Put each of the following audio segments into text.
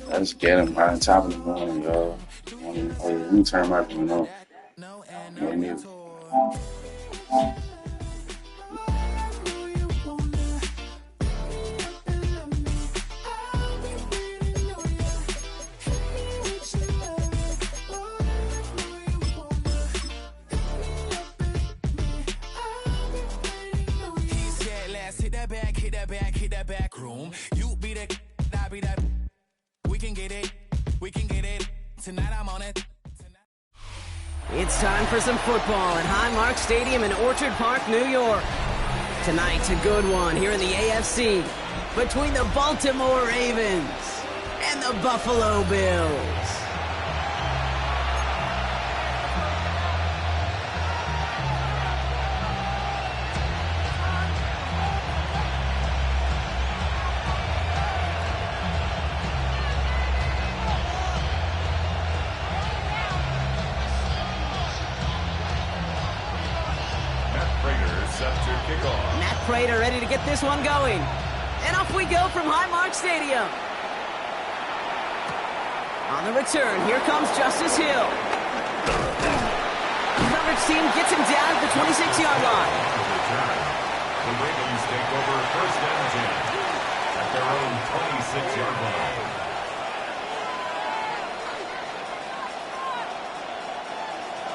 Let's get him right on top of the morning, y'all. Let me turn my phone off. No music. Hit that back room. You be the, I be that. We can get it. Tonight I'm on it. It's time for some football at Highmark Stadium in Orchard Park, New York. Tonight's a good one here in the AFC between the Baltimore Ravens and the Buffalo Bills. Matt Prater ready to get this one going. And off we go from Highmark Stadium. On the return, here comes Justice Hill. The coverage team gets him down at the 26-yard line. The Ravens take over first and 10 at their own 26-yard line.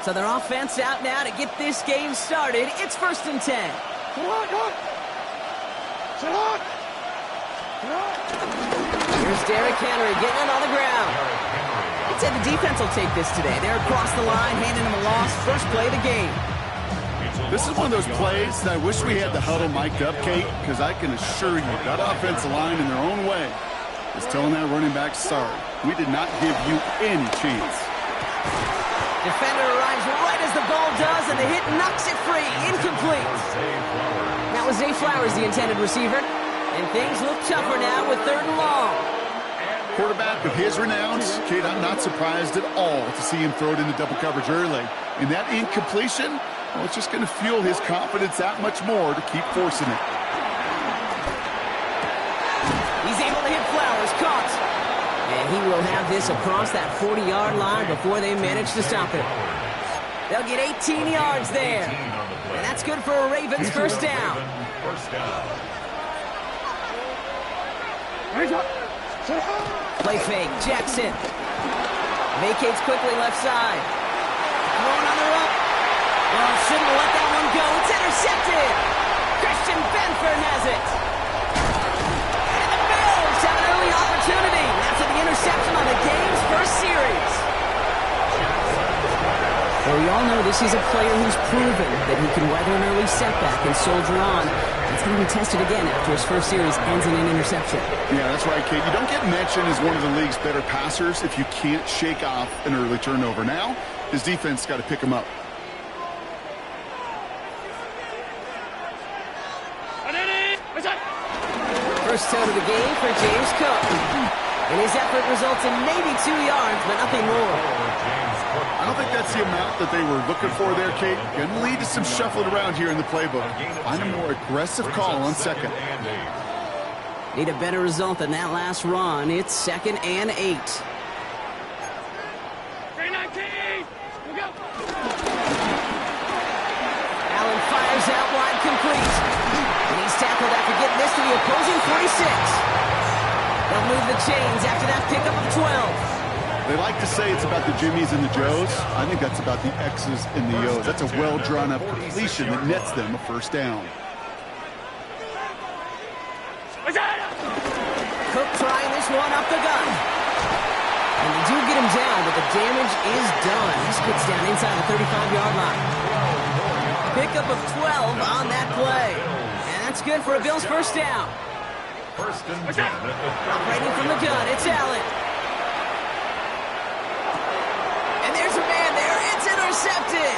So their offense out now to get this game started. It's first and 10. Here's Derrick Henry getting it on the ground. I'd say the defense will take this today. They're across the line, handing him a loss. First play of the game. This is one of those plays that I wish we had the huddle mic'd up, Kate, because I can assure you that offensive line in their own way is telling that running back, sorry, we did not give you any chance. Defender arrives right as the ball does, and the hit knocks it free. Incomplete. That was Zay Flowers, the intended receiver. And things look tougher now with third and long. Quarterback of his renowns, Kate, I'm not surprised at all to see him throw it into double coverage early. And that incompletion, well, it's just going to fuel his confidence that much more to keep forcing it. He's able to hit Flowers, caught. And he will have this across that 40-yard line before they manage to stop it. They'll get 18 yards there. And that's good for a Ravens first down. Play fake, Jackson. Vacates quickly left side. Throwing on the run. Oh, shouldn't have let that one go. It's intercepted. Christian Benford has it. And the Bills have an early opportunity after the interception on the game's first series. Well, we all know this is a player who's proven that he can weather an early setback and soldier on. It's going to be tested again after his first series ends in an interception. Yeah, that's right, Kate. You don't get mentioned as one of the league's better passers if you can't shake off an early turnover. Now, his defense got to pick him up. First out of the game for James Cook. And his effort results in maybe 2 yards, but nothing more. I don't think that's the amount that they were looking for there, Kate. Going to lead to some shuffling around here in the playbook. Find a more aggressive call on second. Need a better result than that last run. It's 2nd and 8. Allen fires out wide, complete. And he's tackled after getting this to the opposing 46. They'll move the chains after that pickup of 12. They like to say it's about the Jimmies and the Joes. I think that's about the X's and the O's. That's a well-drawn-up completion that nets them a first down. Cook trying this one up the gun. And they do get him down, but the damage is done. He gets down inside the 35-yard line. Pickup of 12 on that play. And that's good for a Bills first down. First and 10. Operating from the gun, it's Allen. And there's a man there. It's intercepted.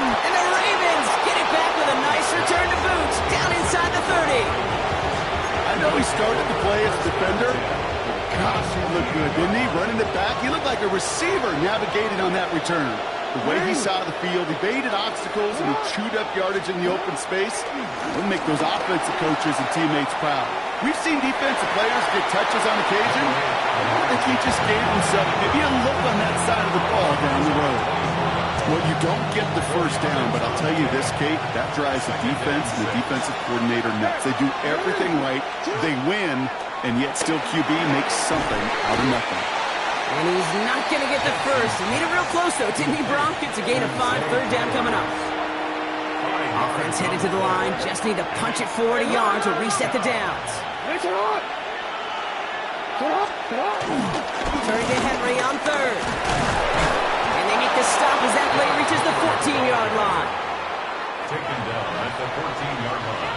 And the Ravens get it back with a nice return to boot. Down inside the 30. I know he started the play as a defender. Gosh, he looked good, didn't he? Running it back. He looked like a receiver navigating on that return. The way he saw the field, he baited obstacles and he chewed up yardage in the open space. He'll make those offensive coaches and teammates proud. We've seen defensive players get touches on occasion. I think he just gave himself maybe a look on that side of the ball down the road. Well, you don't get the first down, but I'll tell you this, Kate, that drives the defense and the defensive coordinator nuts. They do everything right, they win, and yet still QB makes something out of nothing. And he's not going to get the first. He made it real close, though, didn't he, Brock? It's a gain of 5, third down coming up. Offense headed to the line, just need to punch it 40 yards to reset the downs. Turning to Henry on third. And they make the stop as that play reaches the 14-yard line. Taken down at the 14-yard line.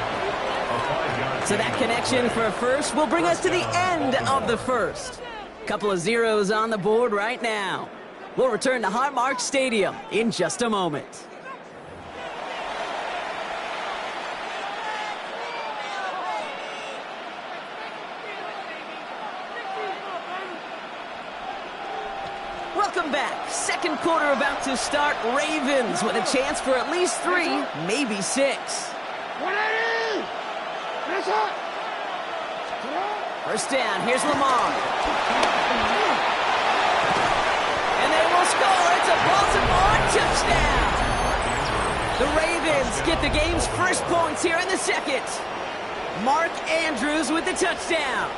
A 5-yard. So that connection for a first will bring us to the end of the first. Couple of zeros on the board right now. We'll return to Highmark Stadium in just a moment. Welcome back. Second quarter about to start. Ravens with a chance for at least 3, maybe 6. First down, here's Lamar. And they will score. It's a Baltimore touchdown. The Ravens get the game's first points here in the second. Mark Andrews with the touchdown.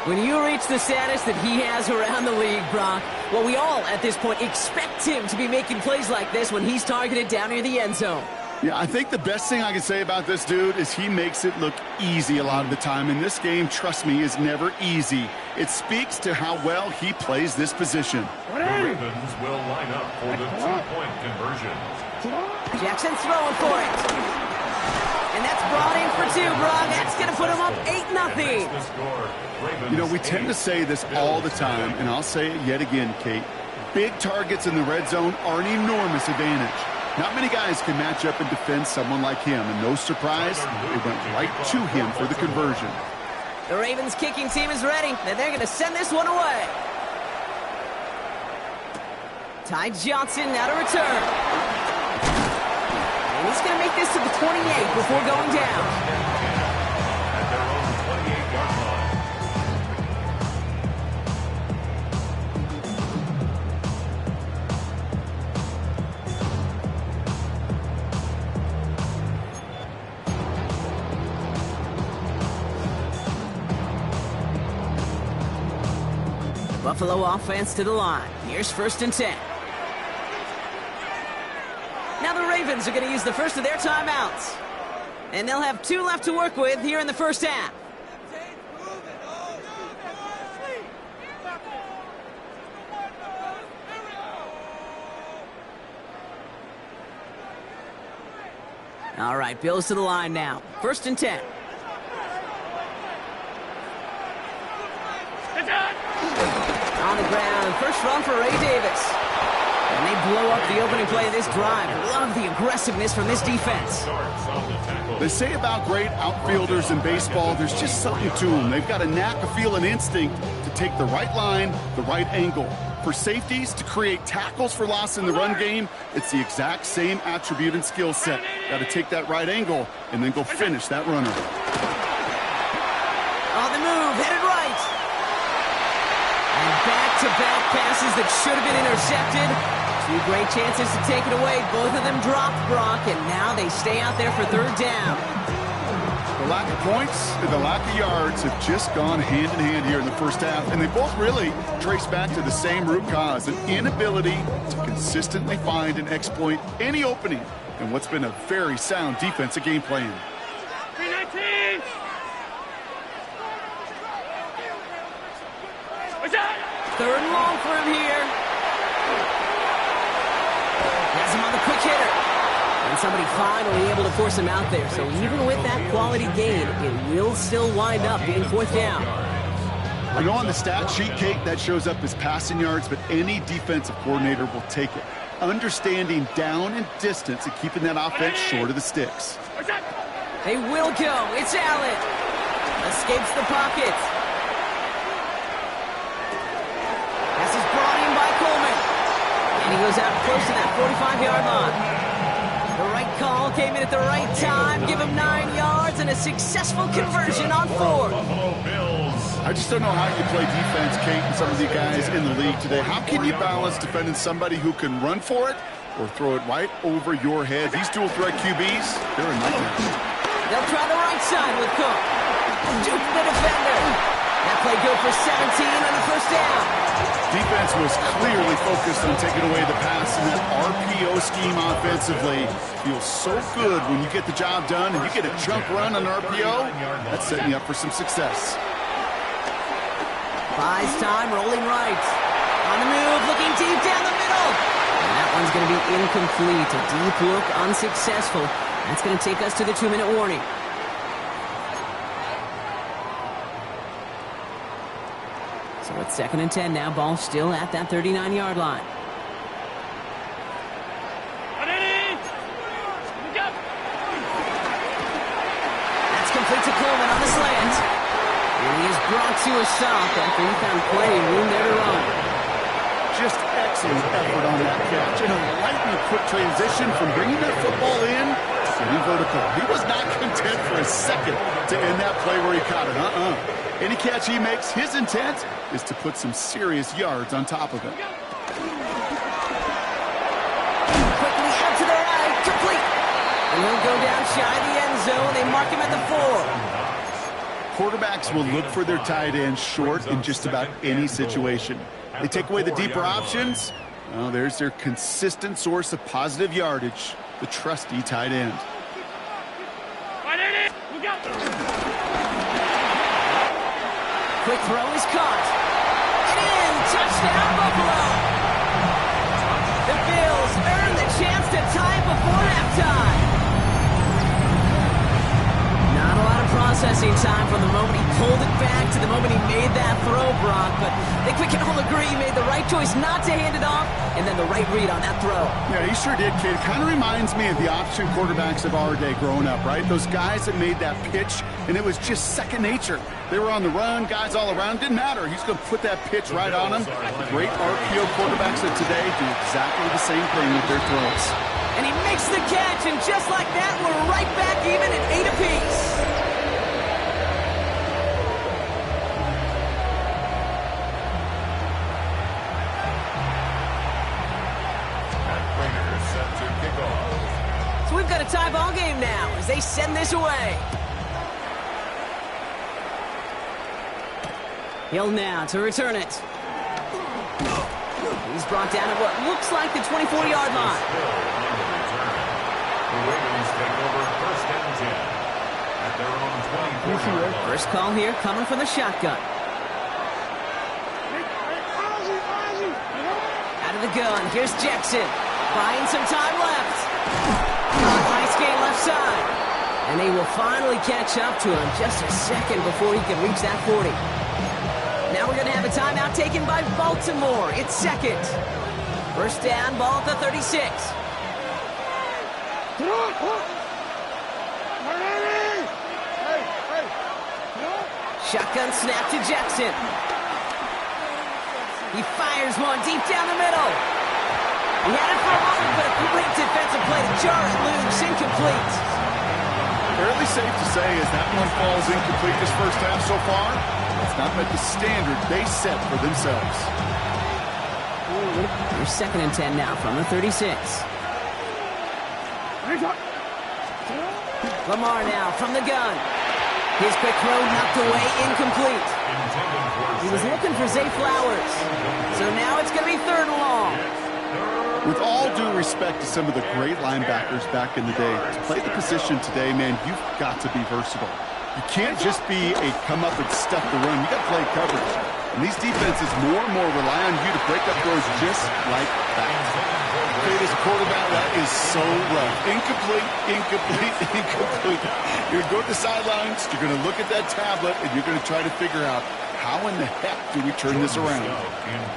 When you reach the status that he has around the league, Brock, well, we all at this point expect him to be making plays like this when he's targeted down near the end zone. Yeah, I think the best thing I can say about this dude is he makes it look easy a lot of the time. And this game, trust me, is never easy. It speaks to how well he plays this position. The Ravens will line up for the 2-point conversion. Jackson throwing for it. And that's brought in for 2, Brock. That's going to put him up 8-0. You know, we tend to say this all the time, and I'll say it yet again, Kate. Big targets in the red zone are an enormous advantage. Not many guys can match up and defend someone like him, and no surprise, it went right to him for the conversion. The Ravens kicking team is ready, and they're going to send this one away. Ty Johnson now to return. And he's going to make this to the 28 before going down. At their own 28-yard line. Buffalo offense to the line. Here's 1st and 10. Now the Ravens are going to use the first of their timeouts. And they'll have 2 left to work with here in the first half. All right, Bills to the line now. 1st and 10. On the ground, first run for Ray Davis. And they blow up the opening play of this drive. Love the aggressiveness from this defense. They say about great outfielders in baseball, there's just something to them. They've got a knack, a feel, an instinct to take the right line, the right angle. For safeties, to create tackles for loss in the run game, it's the exact same attribute and skill set. Got to take that right angle and then go finish that runner. On the move, headed right. And back-to-back passes that should have been intercepted. 2 great chances to take it away. Both of them dropped, Brock, and now they stay out there for 3rd down. The lack of points and the lack of yards have just gone hand in hand here in the first half, and they both really trace back to the same root cause, an inability to consistently find and exploit any opening in what's been a very sound defensive game plan. 319! Third and long for him here. Has him on the quick hitter. And somebody finally able to force him out there. So even with that quality gain, it will still wind up being 4th down. I know on the stat sheet, Kate, that shows up as passing yards, but any defensive coordinator will take it. Understanding down and distance and keeping that offense short of the sticks. They will go. It's Allen. Escapes the pocket. This is brought in by Coleman. goes out close to that 45-yard line. The right call came in at the right time. Give him 9 yards and a successful conversion on 4th. I just don't know how you play defense, Kate, and some of the guys in the league today. How can you balance defending somebody who can run for it or throw it right over your head? These dual threat QBs, they're a nightmare. They'll try the right side with Cook. Duke the defender. That play good for 17 and a first down. Defense was clearly focused on taking away the pass, and that RPO scheme offensively feels so good when you get the job done and you get a chunk run on RPO. That's setting you up for some success. Buys time, rolling right. On the move, looking deep down the middle. And that one's going to be incomplete. A deep look, unsuccessful. That's going to take us to the 2-minute warning. So it's 2nd and 10 now. Ball still at that 39-yard line. That's complete to Coleman on the slant. And he is brought to a stop after he found plenty of room there to run. Just excellent effort on that catch. And a lightning quick transition from bringing that football in to getting vertical. He was not content for a second to end that play where he caught it. Any catch he makes, his intent is to put some serious yards on top of it. Quickly out to the right, complete. And he'll go down shy of the end zone. They mark him at the 4. Quarterbacks will look for their tight end short in just about any situation. They take away the deeper options. Well, there's their consistent source of positive yardage, the trusty tight end. Quick throw is caught. And in, touchdown Buffalo. The Bills earn the chance to tie before halftime. Not a lot of processing time from the moment he pulled it back to the moment he made that throw, Brock. But I think we can all agree he made the right choice not to hand it off, and then the right read on that throw. Yeah, he sure did, kid. It kind of reminds me of the option quarterbacks of our day growing up, right? Those guys that made that pitch, and it was just second nature. They were on the run, guys all around. Didn't matter. He's going to put that pitch right on them. The great RPO quarterbacks of today do exactly the same thing with their throws. And he makes the catch, and just like that, we're right back even at 8 apiece. So we've got a tie ball game now as they send this away. Hill now to return it. He's brought down at what looks like the 24-yard line. The Ravens take over 1st and 10 at their own 24-yard line. First call here coming from the shotgun. Out of the gun, here's Jackson. Buying some time left. Nice gain left side. And they will finally catch up to him just a second before he can reach that 40. Now we're going to have a timeout taken by Baltimore. It's 2nd. First down, ball at the 36. Shotgun snap to Jackson. He fires one deep down the middle. He had it for a moment, but a great defensive play to jar it loose. Incomplete. Fairly safe to say as that one falls incomplete this first half so far, it's not met the standard they set for themselves. Here's 2nd and 10 now from the 36. Lamar now from the gun. His quick throw knocked away, incomplete. He was looking for Zay Flowers. So now it's going to be 3rd and long. With all due respect to some of the great linebackers back in the day, to play the position today, man, you've got to be versatile. You can't just be a come up and stuff the run. You got to play coverage. And these defenses more and more rely on you to break up throws just like that. Okay, as a quarterback, that is so rough. Incomplete, incomplete, incomplete. You're going to go to the sidelines, you're going to look at that tablet, and you're going to try to figure out how in the heck do we turn this around.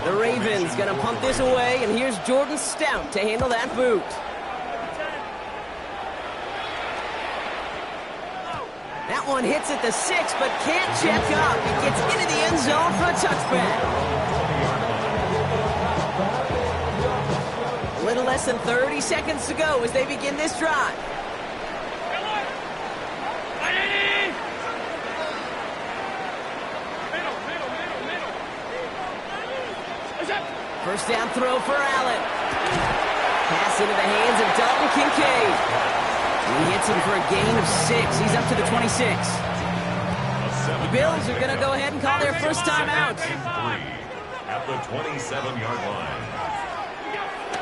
The Ravens going to punt this away, and here's Jordan Stout to handle that boot. That one hits at the 6, but can't check up. It gets into the end zone for a touchback. less than 30 seconds to go as they begin this drive. First down throw for Allen. Pass into the hands of Dalton Kincaid. He hits him for a gain of 6. He's up to the 26. The Bills are going to go ahead and call their first time out. At the 27-yard line.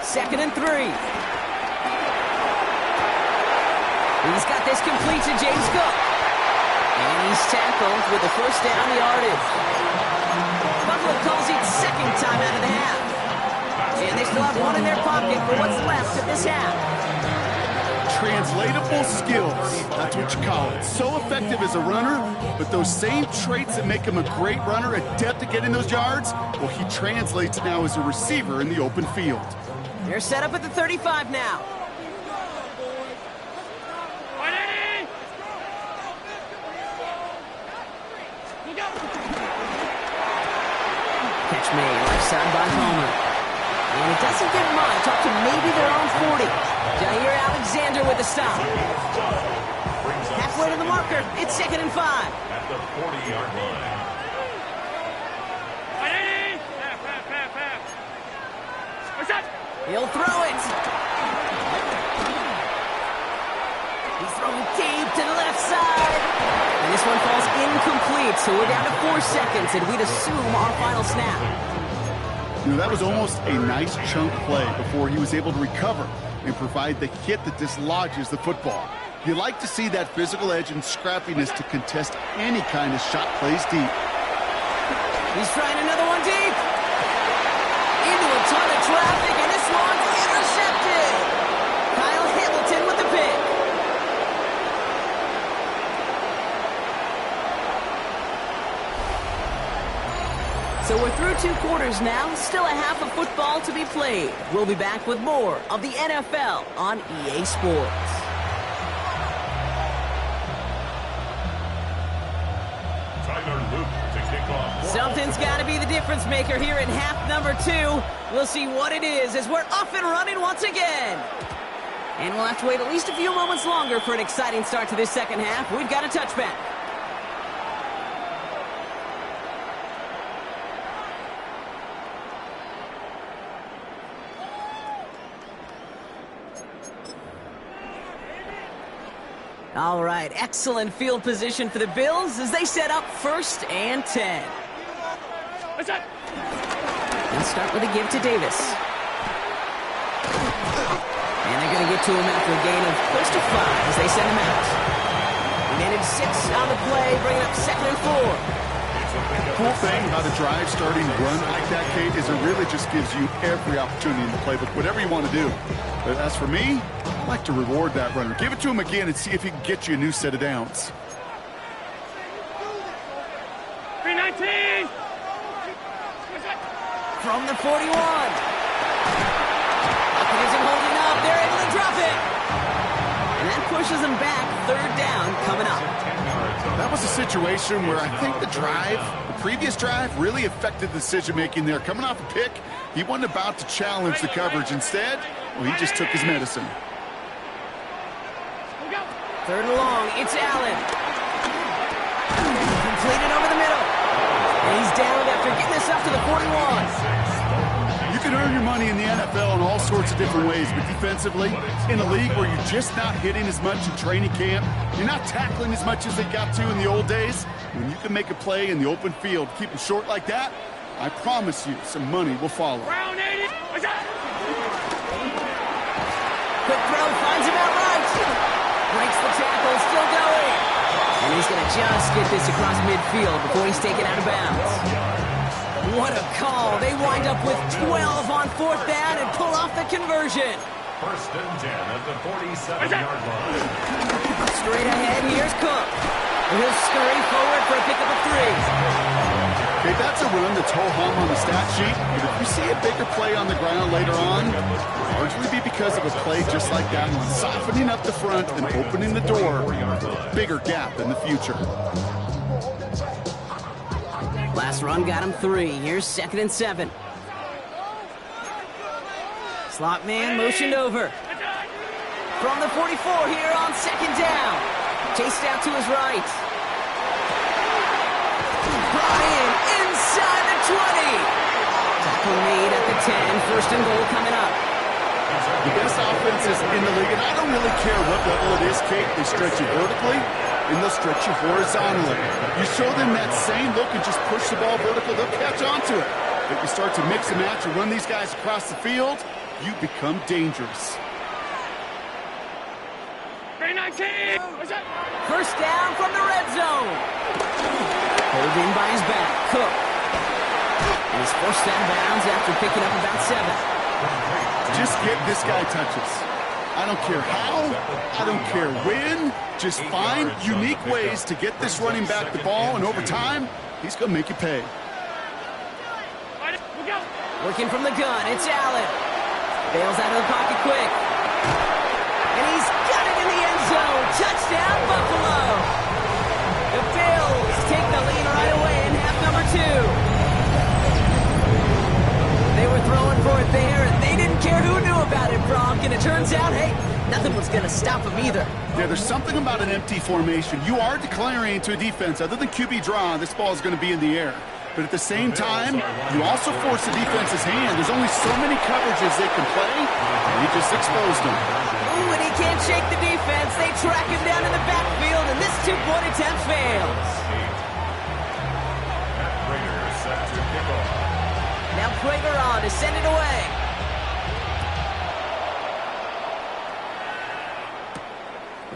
2nd and 3. He's got this complete to James Cook. And he's tackled with the first down yardage. Buffalo calls it second time out of the half. And they still have one in their pocket for what's left of this half. Translatable skills, that's what you call it. So effective as a runner, but those same traits that make him a great runner, adept at getting those yards, well, he translates now as a receiver in the open field. They're set up at the 35 now. Catch made, left side by Homer. And it doesn't get much, up to maybe their own 40. Jair Alexander with the stop. Halfway to the marker, it's 2nd and 5. At the 40-yard line. He'll throw it. He's throwing deep to the left side. And this one falls incomplete, so we're down to 4 seconds, and we'd assume our final snap. You know, that was almost a nice chunk play before he was able to recover and provide the hit that dislodges the football. You like to see that physical edge and scrappiness to contest any kind of shot plays deep. He's trying another one deep. Into a ton of traffic, and this one's intercepted. Kyle Hamilton with the pick. So we're through 2 quarters now, still a half of football to be played. We'll be back with more of the NFL on EA Sports. Tyler Luke to kick off. Something's got to be the difference maker here in half number 2. We'll see what it is as we're off and running once again. And we'll have to wait at least a few moments longer for an exciting start to this second half. We've got a touchback. All right, excellent field position for the Bills as they set up 1st and 10. They'll start with a give to Davis. And they're going to get to him after a gain of close to 5 as they send him out. He managed 6 on the play, bringing up 2nd and 4. The cool thing about a drive starting run like that, Kate, is it really just gives you every opportunity in the playbook, whatever you want to do. But as for me, I like to reward that runner. Give it to him again and see if he can get you a new set of downs. 319! From the 41. Bucket isn't holding up. They're able to drop it. And that pushes them back. 3rd down coming up. That was a situation where I think the previous drive, really affected the decision-making there. Coming off a pick, he wasn't about to challenge the coverage. Instead, well, he just took his medicine. 3rd and long, it's Allen. Completed over the middle. And he's down after getting this up to the 41. You can earn your money in the NFL in all sorts of different ways, but defensively, in a league where you're just not hitting as much in training camp, you're not tackling as much as they got to in the old days, when you can make a play in the open field, keep them short like that, I promise you some money will follow. Quick throw, finds him out right. Breaks the tackle, still going. And he's going to just get this across midfield before he's taken out of bounds. What a call. They wind up with 12 on 4th down and pull off the conversion. 1st and 10 at the 47-yard line. Straight ahead, here's Cook. He'll scurry forward for a pickup of 3. Okay, that's a run that's ho-hum on the stat sheet, but if you see a bigger play on the ground later on, it'll largely be because of a play just like that one, softening up the front and opening the door for a bigger gap in the future. Last run got him 3. Here's 2nd and 7. Slot man motioned over. From the 44 here on second down. Chased out to his right. Brought in inside the 20. Tackle made at the 10. First and goal coming up. The best offenses in the league, and I don't really care what level it is, Kate. They stretch you vertically, and they'll stretch you horizontally. You show them that same look and just push the ball vertical, they'll catch onto it. If you start to mix and match and run these guys across the field, you become dangerous. First down from the red zone. Holding by his back, Cook. And he's forced out of bounds after picking up about 7. Just get this guy touches. I don't care how, I don't care when. Just find unique ways to get this running back the ball, and over time, he's going to make you pay. Working from the gun, it's Allen. Bails out of the pocket quick. And he's got it in the end zone. Touchdown, Buffalo. The Bills take the lead right away in half number 2. They were throwing for it there, and they didn't care who knew about it, Bronk. And it turns out, hey, nothing was going to stop them either. Yeah, there's something about an empty formation. You are declaring to a defense, other than QB draw, this ball is going to be in the air. But at the same time, you also force the defense's hand. There's only so many coverages they can play, and he just exposed them. Ooh, and he can't shake the defense. They track him down in the backfield, and this 2-point attempt fails. Now Prager on to send it away.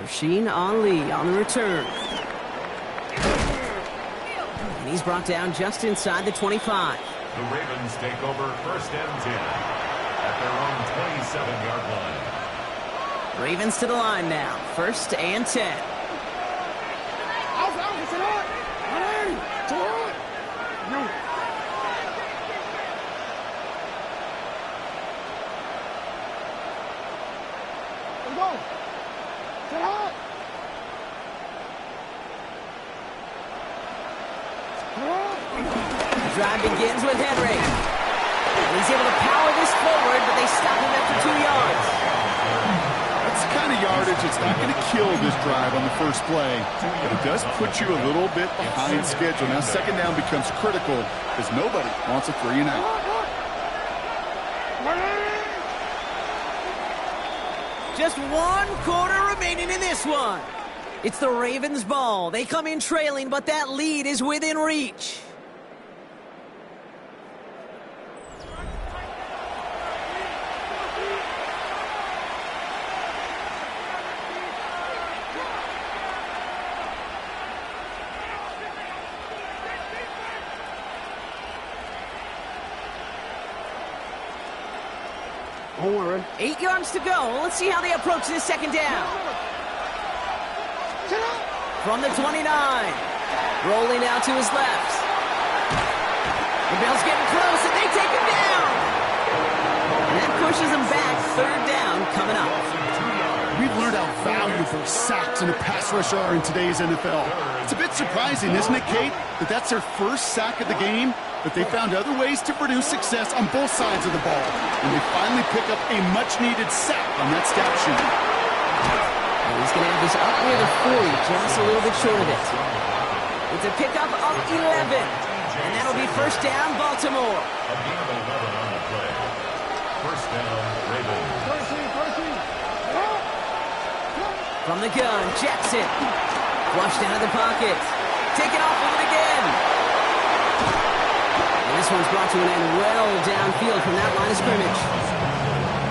Rasheen Ali on the return. And he's brought down just inside the 25. The Ravens take over first and 10 at their own 27-yard line. Ravens to the line now. First and 10. The drive begins with Henry. And he's able to power this forward, but they stop him after 2 yards. That's the kind of yardage it's not going to kill this drive on the first play, but it does put you a little bit behind schedule. Now second down becomes critical because nobody wants a 3 and out. Just 1 quarter remaining in this one. It's the Ravens' ball. They come in trailing, but that lead is within reach. Don't worry. 8 yards to go. Let's see how they approach this second down. From the 29. Rolling out to his left. The Bills getting close, and they take him down. And that pushes him back. Third down coming up. We've learned how valuable sacks in a pass rush are in today's NFL. It's a bit surprising, isn't it, Kate, that that's their first sack of the game, but they found other ways to produce success on both sides of the ball. And they finally pick up a much-needed sack on that stat sheet. He's going to have this up near the 40, just a little bit short of it. It's a pickup of 11, and that'll be first down, Baltimore. A gain of 11 on the play. First down, Ravens. From the gun, Jackson. Flushed out of the pocket. Taken off with it again. And this one's brought to an end well downfield from that line of scrimmage.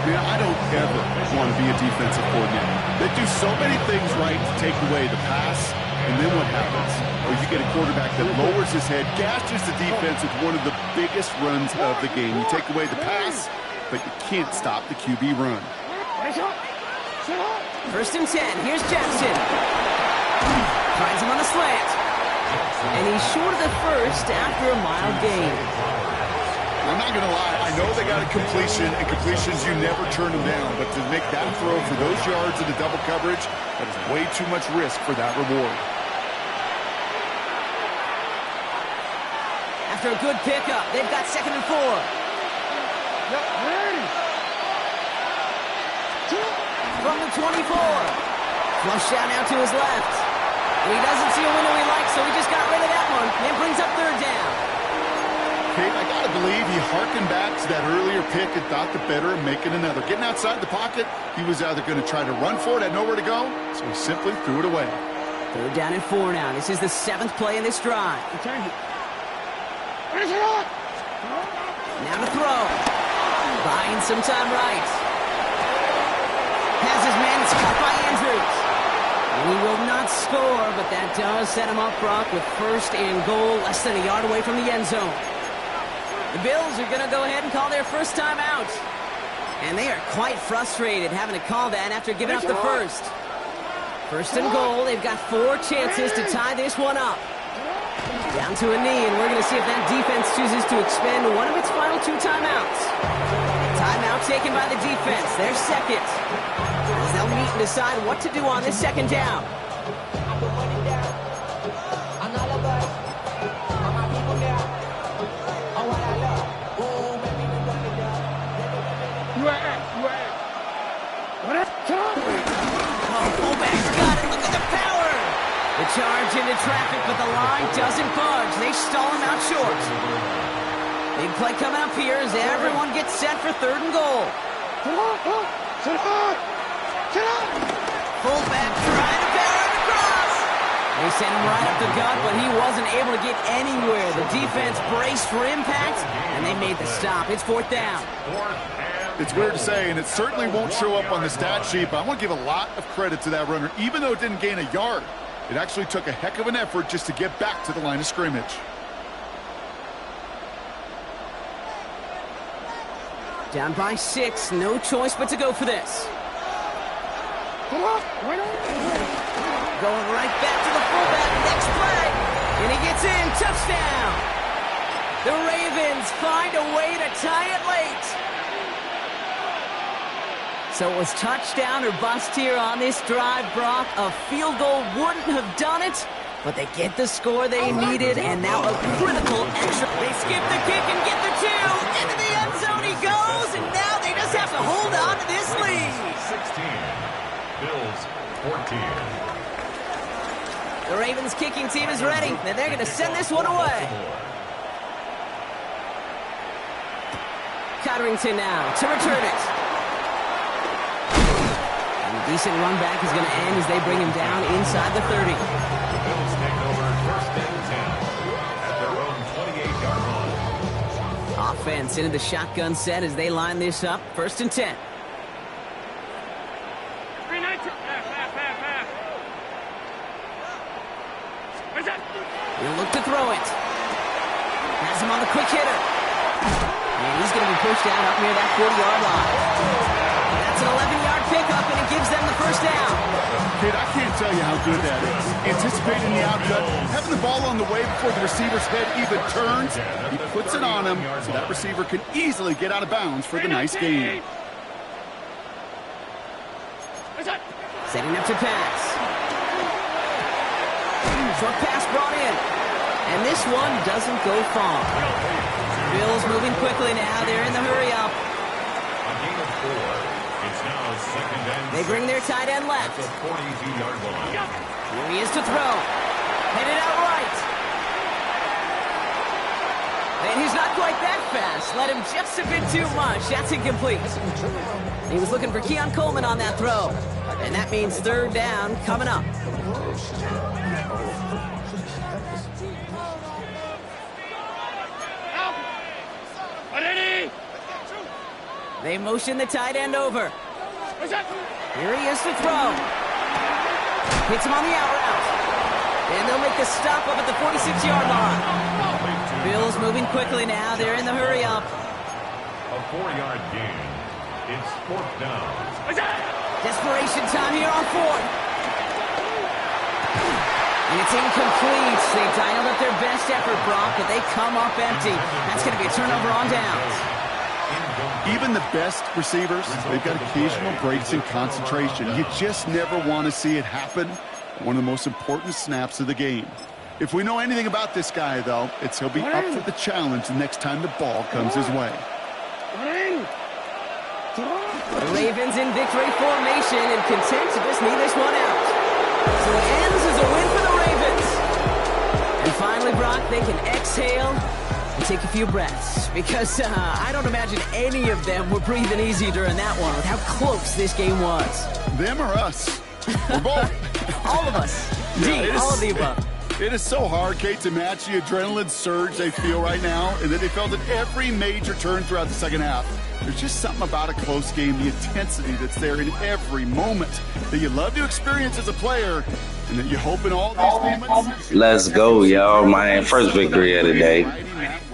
Man, I don't ever want to be a defensive coordinator. They do so many things right to take away the pass, and then what happens? Well, you get a quarterback that lowers his head, gashes the defense with one of the biggest runs of the game. You take away the pass, but you can't stop the QB run. First and 10. Here's Jackson. Finds him on the slant. And he's short of the first after a mild gain. I'm not going to lie. I know they got a completion, and completions, you never turn them down. But to make that throw for those yards in the double coverage, that is way too much risk for that reward. After a good pickup, they've got second and 4. From the 24. Flush out now to his left. And he doesn't see a window he likes, so he just got rid of that one. And brings up third down. Kate, I got to believe he harkened back to that earlier pick and thought the better of making another. Getting outside the pocket, he was either going to try to run for it, had nowhere to go, so he simply threw it away. Third down and 4 now. This is the 7th play in this drive. Now to throw. Buying some time right. Has his man, it's caught by Andrews. And he will not score, but that does set him up, Brock, with 1st and goal, less than a yard away from the end zone. The Bills are going to go ahead and call their first time out. And they are quite frustrated having to call that after giving up the first. 1st and goal, they've got 4 chances to tie this one up. Down to a knee, and we're going to see if that defense chooses to expend one of its final 2 timeouts. Timeout taken by the defense, their second. As they'll meet and decide what to do on this 2nd down. Fullback's got it. Look at the power. The charge into traffic, but the line doesn't budge. They stall him out short. Big play coming up here as everyone gets set for 3rd and goal. Fullback trying to power it across. They sent him right up the gut, but he wasn't able to get anywhere. The defense braced for impact, and they made the stop. It's 4th down. It's weird to say, and it certainly won't show up on the stat sheet, but I want to give a lot of credit to that runner. Even though it didn't gain a yard, it actually took a heck of an effort just to get back to the line of scrimmage. Down by 6, no choice but to go for this. Going right back to the fullback, next play, and he gets in, touchdown! The Ravens find a way to tie it late. So it was touchdown or bust here on this drive, Brock. A field goal wouldn't have done it, but they get the score they needed, and now a critical extra. They skip the kick and get the 2. Into the end zone he goes, and now they just have to hold on to this lead. 16. Bills 14. The Ravens kicking team is ready, and they're going to send this one away. Cotterington now to return it. Decent run back is going to end as they bring him down inside the 30. The Bills take over 1st and 10 at their own 28-yard line. Offense into the shotgun set as they line this up. 1st and 10. He'll look to throw it. Has him on the quick hitter. And he's going to be pushed out up near that 40-yard line. That's an 11-yard pickup, and it gives them the 1st down. Kid, I can't tell you how good that is. Anticipating the outcut, having the ball on the way before the receiver's head even turns. He puts it on him so that receiver can easily get out of bounds for the nice gain. Setting up to pass. Short pass brought in. And this one doesn't go far. Bills moving quickly now. They're in the hurry-up. A gain of 4. It's now 2nd and 6. They bring their tight end left. At the 42-yard line. Here he is to throw. Headed out right. And he's not quite that fast. Let him just a bit too much. That's incomplete. He was looking for Keon Coleman on that throw. And that means 3rd down coming up. They motion the tight end over. Here he is to throw. Hits him on the out route. And they'll make the stop up at the 46-yard line. Bills moving quickly now. They're in the hurry-up. A 4-yard gain. It's 4th down. Desperation time here on 4th. And it's incomplete. They dialed up their best effort, Brock, but they come up empty. That's going to be a turnover on downs. Even the best receivers, they've got occasional breaks in concentration. You just never want to see it happen. One of the most important snaps of the game. If we know anything about this guy, though, it's he'll be up for the challenge the next time the ball comes his way. The Ravens in victory formation and content to just need this one out. So it ends as a win for the Ravens. And finally, Brock, they can exhale and take a few breaths. Because I don't imagine any of them were breathing easy during that one with how close this game was. Them or us? We're both. All of us. Yeah, all of the above. It is so hard, Kate, to match the adrenaline surge they feel right now, and that they felt at every major turn throughout the second half. There's just something about a close game, the intensity that's there in every moment that you love to experience as a player, and that you hope in all these moments. Let's go, y'all. My first victory of the day.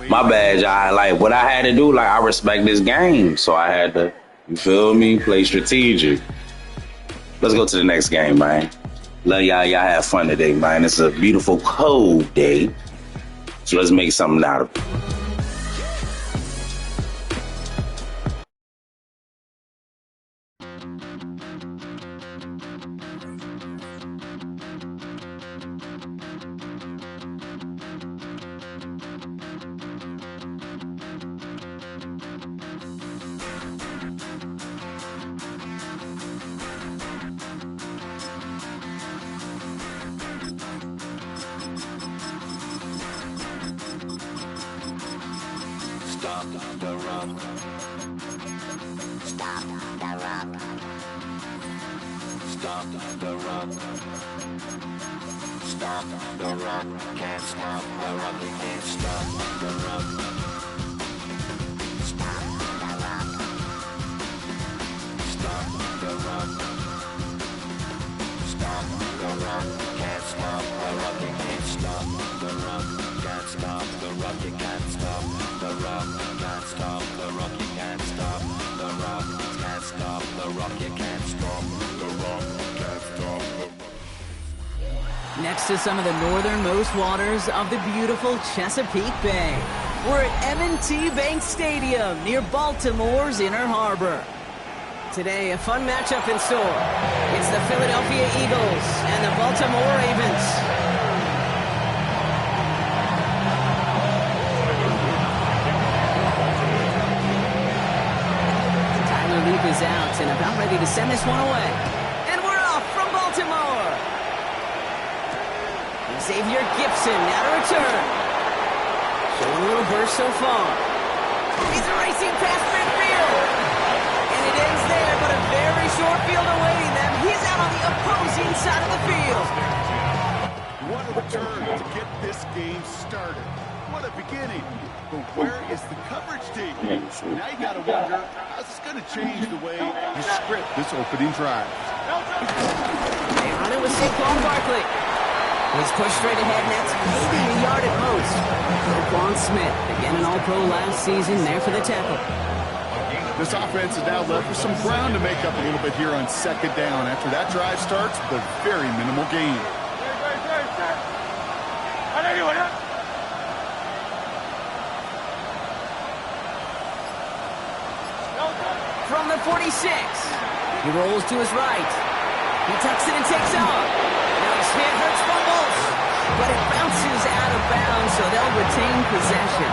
My badge, what I had to do, I respect this game, so I had to, you feel me, play strategic. Let's go to the next game, man. Love y'all. Y'all have fun today, man. It's a beautiful, cold day. So let's make something out of it. Stop the run. Stop the run. Stop the run. Stop the run. Can't stop the run. We can't stop the run. Stop the run. Stop the run. Stop the run. Can't stop the run. We can't stop the run. Can't stop the run. You can't stop the run. Can't stop the run. You can't stop the run. Can't stop the run. You can't stop the run. Can't stop the run. Next to some of the northernmost waters of the beautiful Chesapeake Bay, we're at M&T Bank Stadium near Baltimore's Inner Harbor. Today, a fun matchup in store. It's the Philadelphia Eagles and the Baltimore Ravens. Tyler Leap is out and about ready to send this one away. And we're off from Baltimore. Xavier Gipson now to return. Showing a little burst so far. He's racing past midfield. And it ends there, but a very short field awaiting them. He's out on the opposing side of the field. What a return to get this game started. What a beginning. But where is the coverage team? Now you got to wonder, how's this going to change the way you script this opening drive? They run it with Saquon Barkley. He's pushed straight ahead, and that's maybe a yard at most. Roquan Smith, again an All-Pro last season, there for the tackle. This offense is now left with some ground to make up a little bit here on second down after that drive starts with a very minimal gain. From the 46, he rolls to his right. He tucks it and takes off. Now his hit hurts fumbles, but it bounces out of bounds, so they'll retain possession.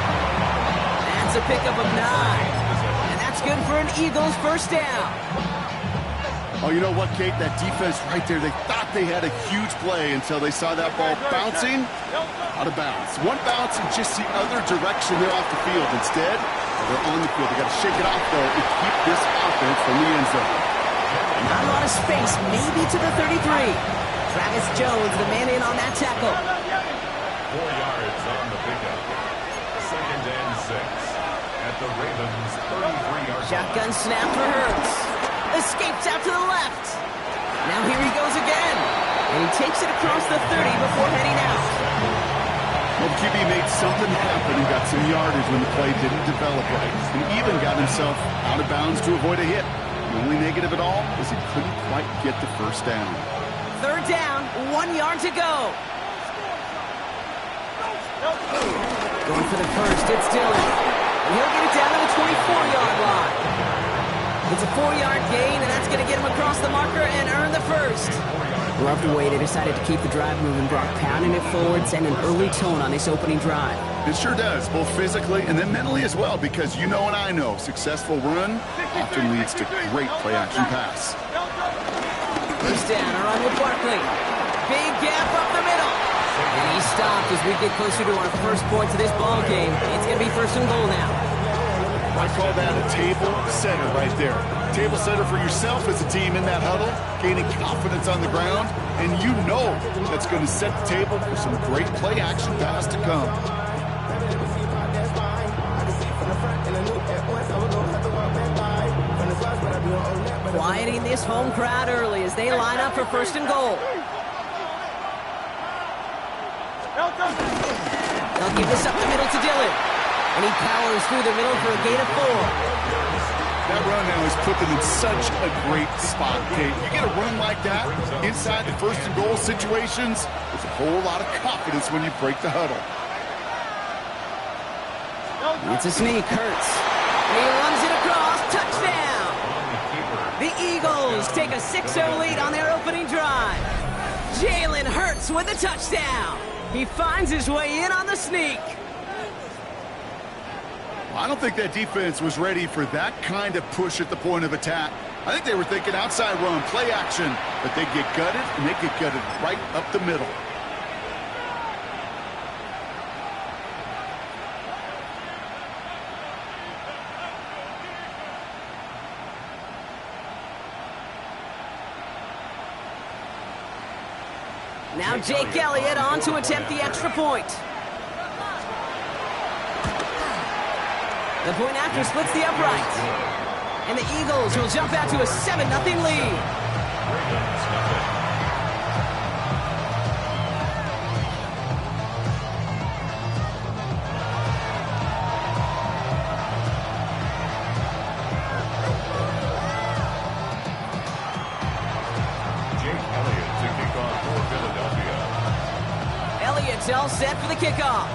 That's a pickup of 9, and that's good for an Eagles first down. Oh, you know what, Kate? That defense right there, they thought they had a huge play until they saw that ball bouncing out of bounds. One bounce in just the other direction. They're off the field. Instead, they're on the field. They got to shake it off, though, and keep this offense from the end zone. Not a lot of space, maybe to the 33. Travis Jones, the man in on that tackle. 4 yards on the pickup. 2nd and 6 at the Ravens' 33-yard line. Shotgun snap for Hurts. Escapes out to the left. Now here he goes again. And he takes it across the 30 before heading out. Well, the QB made something happen and got some yardage when the play didn't develop right, and even got himself out of bounds to avoid a hit. The only negative at all is he couldn't quite get the first down. 3rd down, 1 yard to go. Going for the first, it's Dillon. He'll get it down to the 24-yard line. It's a 4-yard gain, and that's going to get him across the marker and earn the first. Love the way they decided to keep the drive moving, Brock, pounding it forward, sending an early tone on this opening drive. It sure does, both physically and then mentally as well, because you know and I know successful run often leads to great play-action pass. First down, a run with Barkley. Big gap up the middle. And he stopped as we get closer to our first points of this ball game. It's going to be first and goal now. I call that a table setter right there. Table setter for yourself as a team in that huddle, gaining confidence on the ground, and you know that's going to set the table for some great play-action pass to come. Quieting this home crowd early as they line up for first and goal. They'll give this up the middle to Dillon. And he powers through the middle for a gain of 4. That run now has put them in such a great spot, Kate. You get a run like that inside the first and goal situations, there's a whole lot of confidence when you break the huddle. It's a sneak, Hurts. And he runs it across, touchdown! The Eagles take a 6-0 lead on their opening drive. Jalen Hurts with a touchdown. He finds his way in on the sneak. I don't think that defense was ready for that kind of push at the point of attack. I think they were thinking outside run, play action, but they get gutted, and they get gutted right up the middle. Now Jake Elliott on to attempt the extra point. The point after splits the upright. And the Eagles will jump out to a 7-0 lead. Jake Elliott to kick off for Philadelphia. Elliott's all set for the kickoff.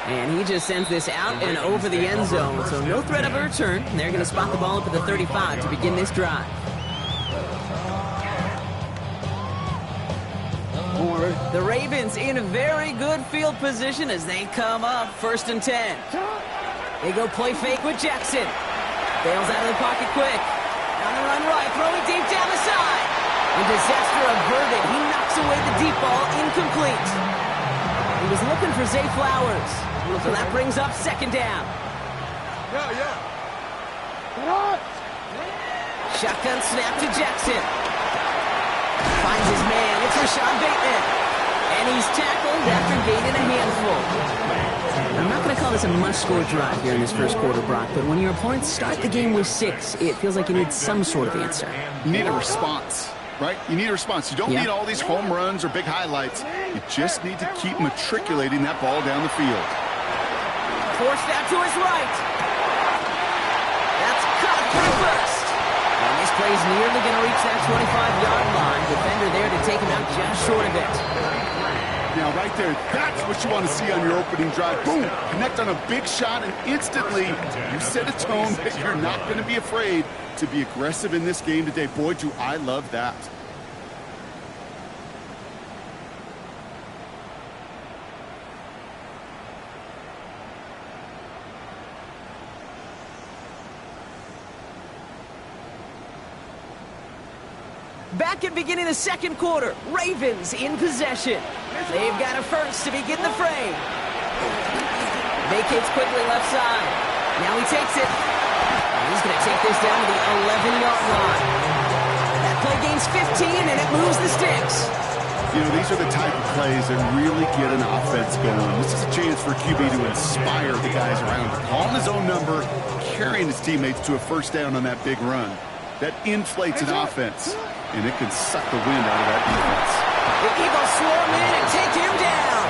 And he just sends this out and over the end zone, so no threat of a return. They're going to spot the ball up at the 35 to begin this drive. The Ravens in a very good field position as they come up first and 10. They go play fake with Jackson. Bails out of the pocket quick. On the run right, throwing deep down the side. And disaster averted. He knocks away the deep ball, incomplete. He was looking for Zay Flowers. So that brings up second down. Shotgun snap to Jackson. Finds his man. It's Rashad Bateman. And he's tackled after gaining a handful. I'm not going to call this a must-score drive here in this first quarter, Brock, but when your opponents start the game with 6, it feels like you need some sort of answer. You need a response, right? You need a response. You don't need all these home runs or big highlights. You just need to keep matriculating that ball down the field. Forced out to his right. That's caught for the first. And this play's nearly going to reach that 25-yard line. Defender there to take him out just short of it. Now, right there, that's what you want to see on your opening drive. Boom! Connect on a big shot, and instantly you set a tone that you're not going to be afraid to be aggressive in this game today. Boy, do I love that. Back at beginning of the second quarter, Ravens in possession. They've got a first to begin the fray. Vacates quickly left side. Now he takes it. He's going to take this down to the 11-yard line. That play gains 15, and it moves the sticks. You know, these are the type of plays that really get an offense going. This is a chance for QB to inspire the guys around him. Calling his own number, carrying his teammates to a first down on that big run. That inflates an offense, and it can suck the wind out of that defense. The Eagles swarm in and take him down.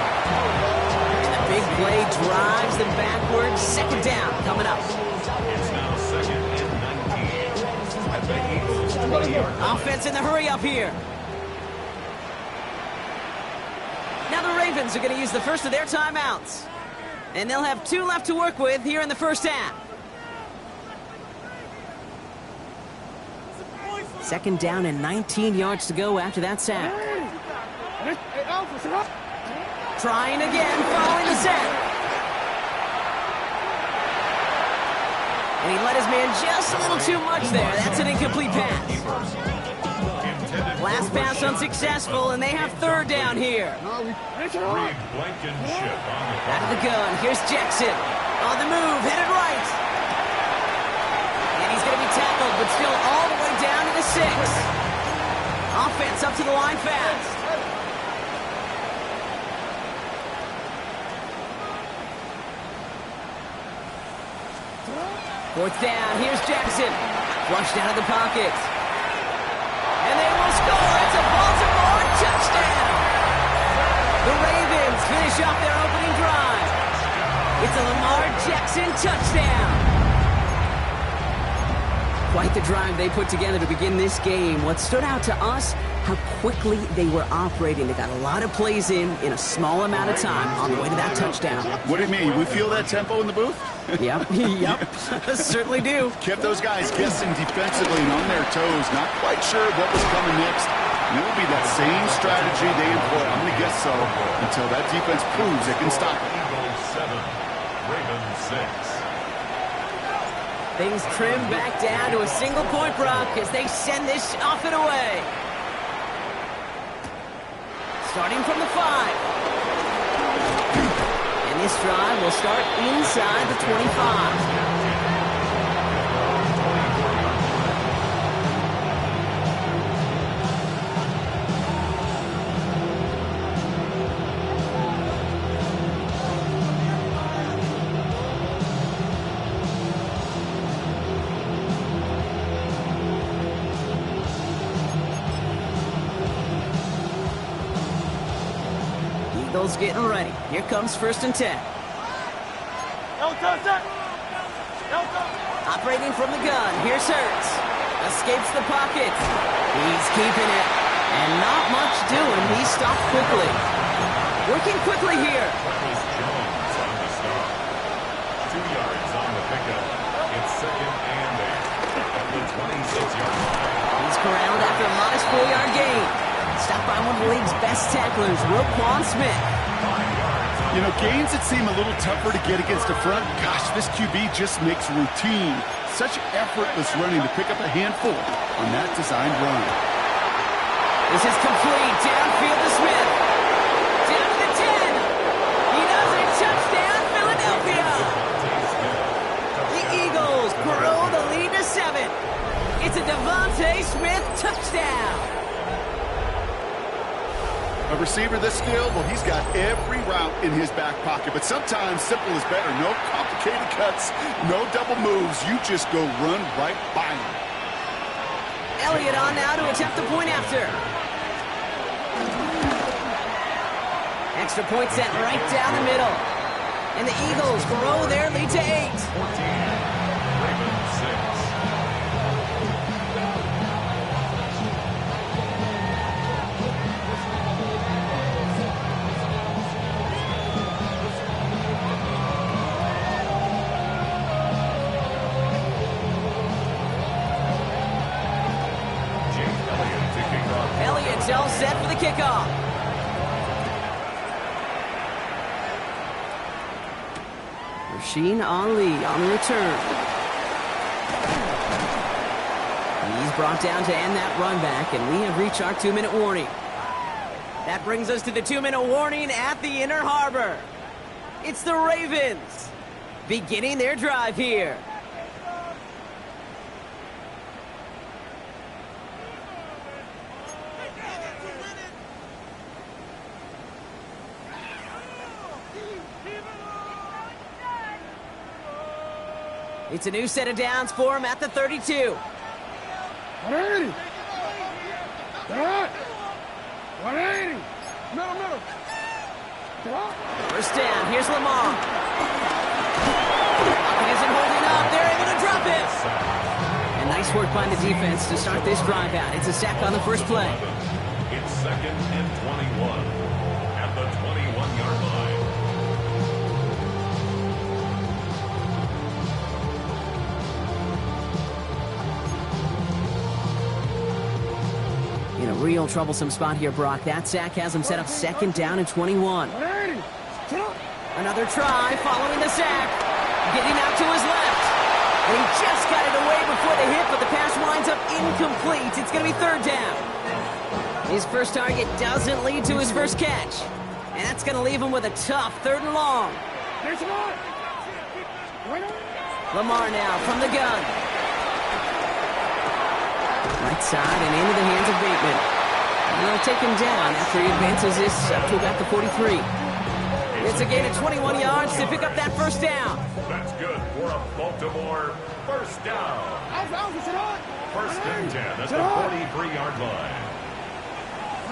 And the big play drives them backwards. Second down coming up. It's now second and 19 at the Eagles 20-yard. Offense in the hurry up here. Now the Ravens are going to use the first of their timeouts. And they'll have 2 left to work with here in the first half. Second down and 19 yards to go after that sack. Trying again, following the set. And he let his man just a little too much there. That's an incomplete pass. Last pass unsuccessful, and they have third down here. Reed Blankenship on the Out of the gun, here's Jackson. On the move, headed right. And he's going to be tackled, but still all the way down to the 6. Offense up to the line fast. Fourth down, here's Jackson. Flushed out of the pocket. And they will score. It's a Baltimore touchdown. The Ravens finish off their opening drive. It's a Lamar Jackson touchdown. Quite the drive they put together to begin this game. What stood out to us, how quickly they were operating. They got a lot of plays in a small amount of time on the way to that touchdown. What do you mean? We feel that tempo in the booth? Yep, certainly do. Kept those guys guessing defensively and on their toes, not quite sure what was coming next. And it will be that same strategy they employ, I'm going to guess so, until that defense proves it can stop it. Eagles 7, Ravens 6. Things trim back down to a single point, Brock, as they send this off and away. Starting from the 5. And this drive will start inside the 25. Eagles getting ready. Here comes 1st and 10. Operating from the gun. Here's Hurts. Escapes the pocket. He's keeping it. And not much doing. He stopped quickly. Working quickly here. Curtis Jones on the start. 2 yards on the pickup. It's 2nd and 8 at the 26-yard line. He's corralled after a modest 4-yard gain. Stopped by one of the league's best tacklers, Roquan Smith. You know, gains that seem a little tougher to get against the front, gosh, this QB just makes routine. Such effortless running to pick up a handful on that designed run. This is complete. Downfield to Smith. Down to the 10. He does it. Touchdown, Philadelphia. The Eagles grow the lead to 7. It's a Devontae Smith touchdown. A receiver this skilled, well, he's got every route in his back pocket, but sometimes simple is better. No complicated cuts, no double moves. You just go run right by him. Elliott on now to attempt the point after. Extra point set right down the middle. And the Eagles grow their lead to 8. 14, Ravens 6. Elliott's all set for the kickoff. Rasheen Ali on the return. He's brought down to end that run back, and we have reached our 2-minute warning. That brings us to the 2-minute warning at the Inner Harbor. It's the Ravens beginning their drive here. It's a new set of downs for him at the 32. 180. 180. Middle. First down. Here's Lamar. He isn't holding up. They're able to drop it. And nice work by the defense to start this drive out. It's a sack on the first play. It's 2nd and 21 at the 21-yard line. real troublesome spot here, Brock. That sack has him set up 2nd down and 21. 180. Get up. Another try following the sack. Getting out to his left. And he just got it away before the hit, but the pass winds up incomplete. It's going to be 3rd down. His first target doesn't lead to his first catch. And that's going to leave him with a tough 3rd and long. There's one. Lamar now from the gun. Right side and into the hands of Bateman. And they'll take him down after he advances this up to about the 43. It's a gain of 21 yards to pick up that 1st down. That's good for a Baltimore first down. First and 10 at the 43-yard line.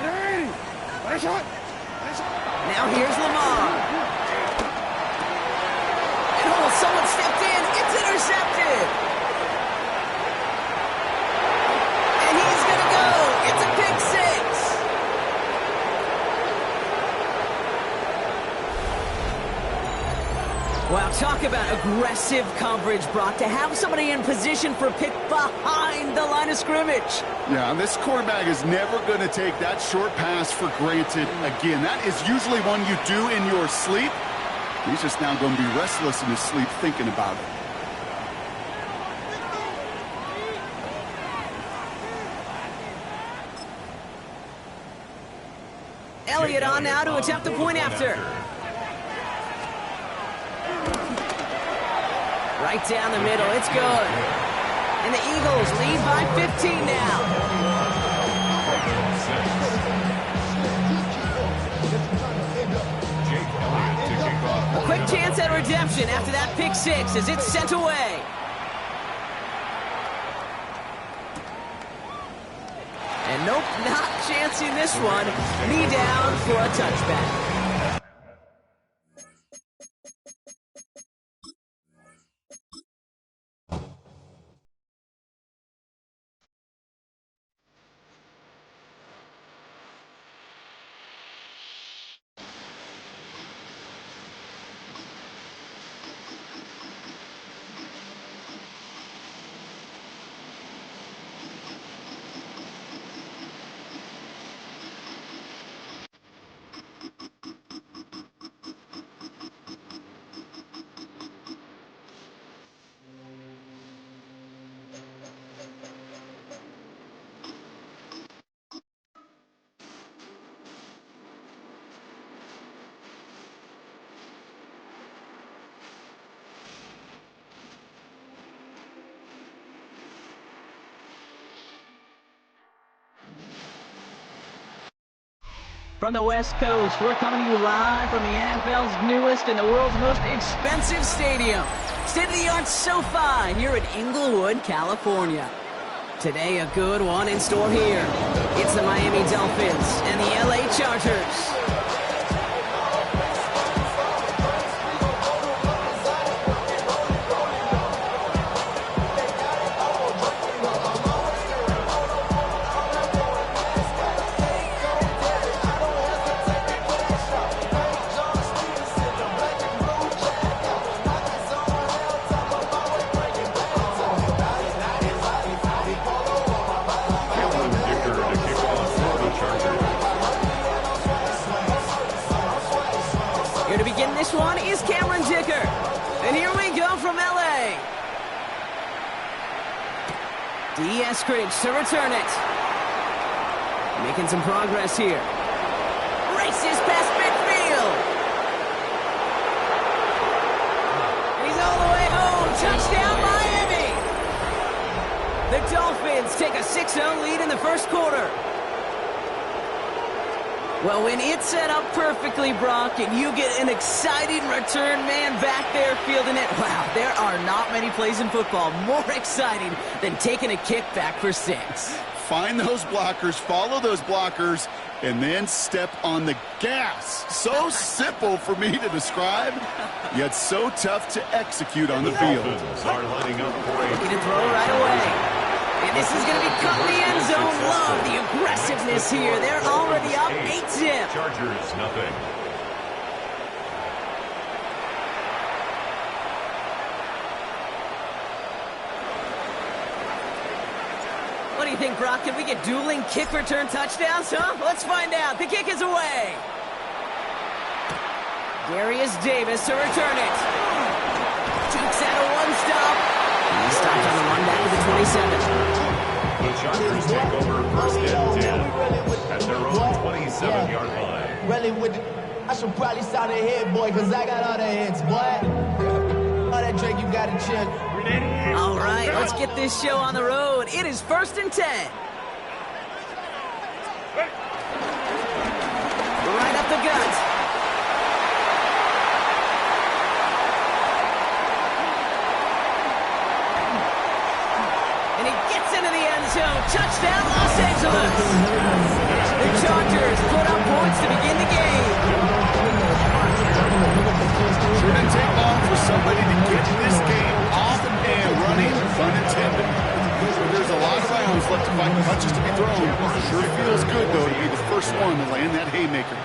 180. Nice shot. Now here's Lamar. And oh, someone stepped in. It's intercepted. And he's going to go. It's a pick 6. Wow, talk about aggressive coverage, Brock. To have somebody in position for a pick behind the line of scrimmage. Yeah, this quarterback is never going to take that short pass for granted again. That is usually one you do in your sleep. He's just now going to be restless in his sleep thinking about it. Elliott on now to attempt the point after. Right down the middle, it's good. And the Eagles lead by 15 now. A quick chance at redemption after that pick 6 as it's sent away. And nope, not chancing this one. Knee down for a touchback. From the West Coast, we're coming to you live from the NFL's newest and the world's most expensive stadium. State-of-the-art SoFi here in Inglewood, California. Today, a good one in store here. It's the Miami Dolphins and the LA Chargers. One is Cameron Dicker. And here we go from LA. D. Eskridge to return it. Making some progress here. Races past midfield. He's all the way home. Touchdown, Miami. The Dolphins take a 6-0 lead in the first quarter. Well, when it's set up perfectly, Brock, and you get an exciting return man back there fielding it, wow, there are not many plays in football more exciting than taking a kick back for 6. Find those blockers, follow those blockers, and then step on the gas. So simple for me to describe, yet so tough to execute on the field. Are lining up for Looking to throw right away. And this is going to be cut in the end zone. Love the aggressiveness here. They're already up 8-zip. Chargers, nothing. What do do you think, Brock? Can we get dueling kick return touchdowns, huh? Let's find out. The kick is away. Darius Davis to return it. Takes out a one-stop. He stopped on the run back to the 27. The Chargers take over first and 10 at their own 27-yard line. Really with I should probably sound a hit, boy, because I got all the hits, boy. All that Drake, you got to chill. All right, let's get this show on the road. It is first and 10. Right up the gut. And he gets into the end zone. Touchdown, Los Angeles. The Chargers put up points to begin the game. Shouldn't take long for somebody to get this game off and running, pun intended. There's a lot of rounds left to find punches to be thrown. Sure feels good, though, to be the first one to land that haymaker.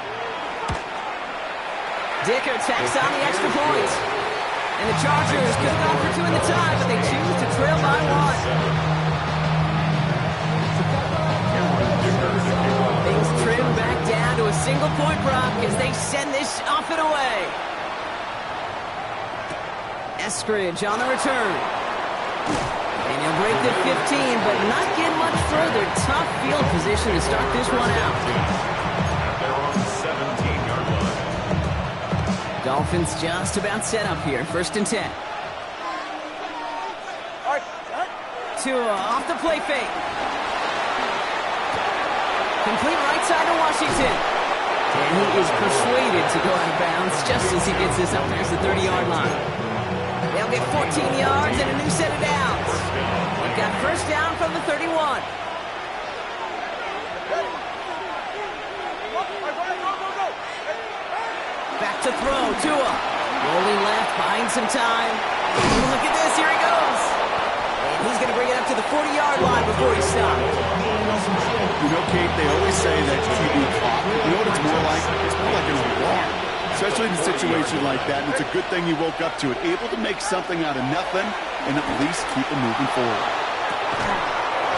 Dicker tacks on the extra point. And the Chargers could have gone for two in the tie, but they choose to trail by one. Things trim back down to a single point, Brock, as they send this off and away. Eskridge on the return. And he'll break the 15, but not get much further. Tough field position to start this one out. At their own 17-yard line. Dolphins just about set up here. First and 10. Tua off the play fake. Complete right side to Washington. And he is persuaded to go out of bounds just as he gets this up past the 30-yard line. They'll get 14 yards and a new set of downs. They've got first down from the 31. Back to throw, Tua. Rolling left, buying some time. Look at this, here he goes. And he's going to bring it up to the 40-yard line before he stops. You know, Kate, they always say that QB clock. You know what it's more like? It's more like an alarm. Especially in a situation like that, and it's a good thing you woke up to it. Able to make something out of nothing and at least keep them moving forward.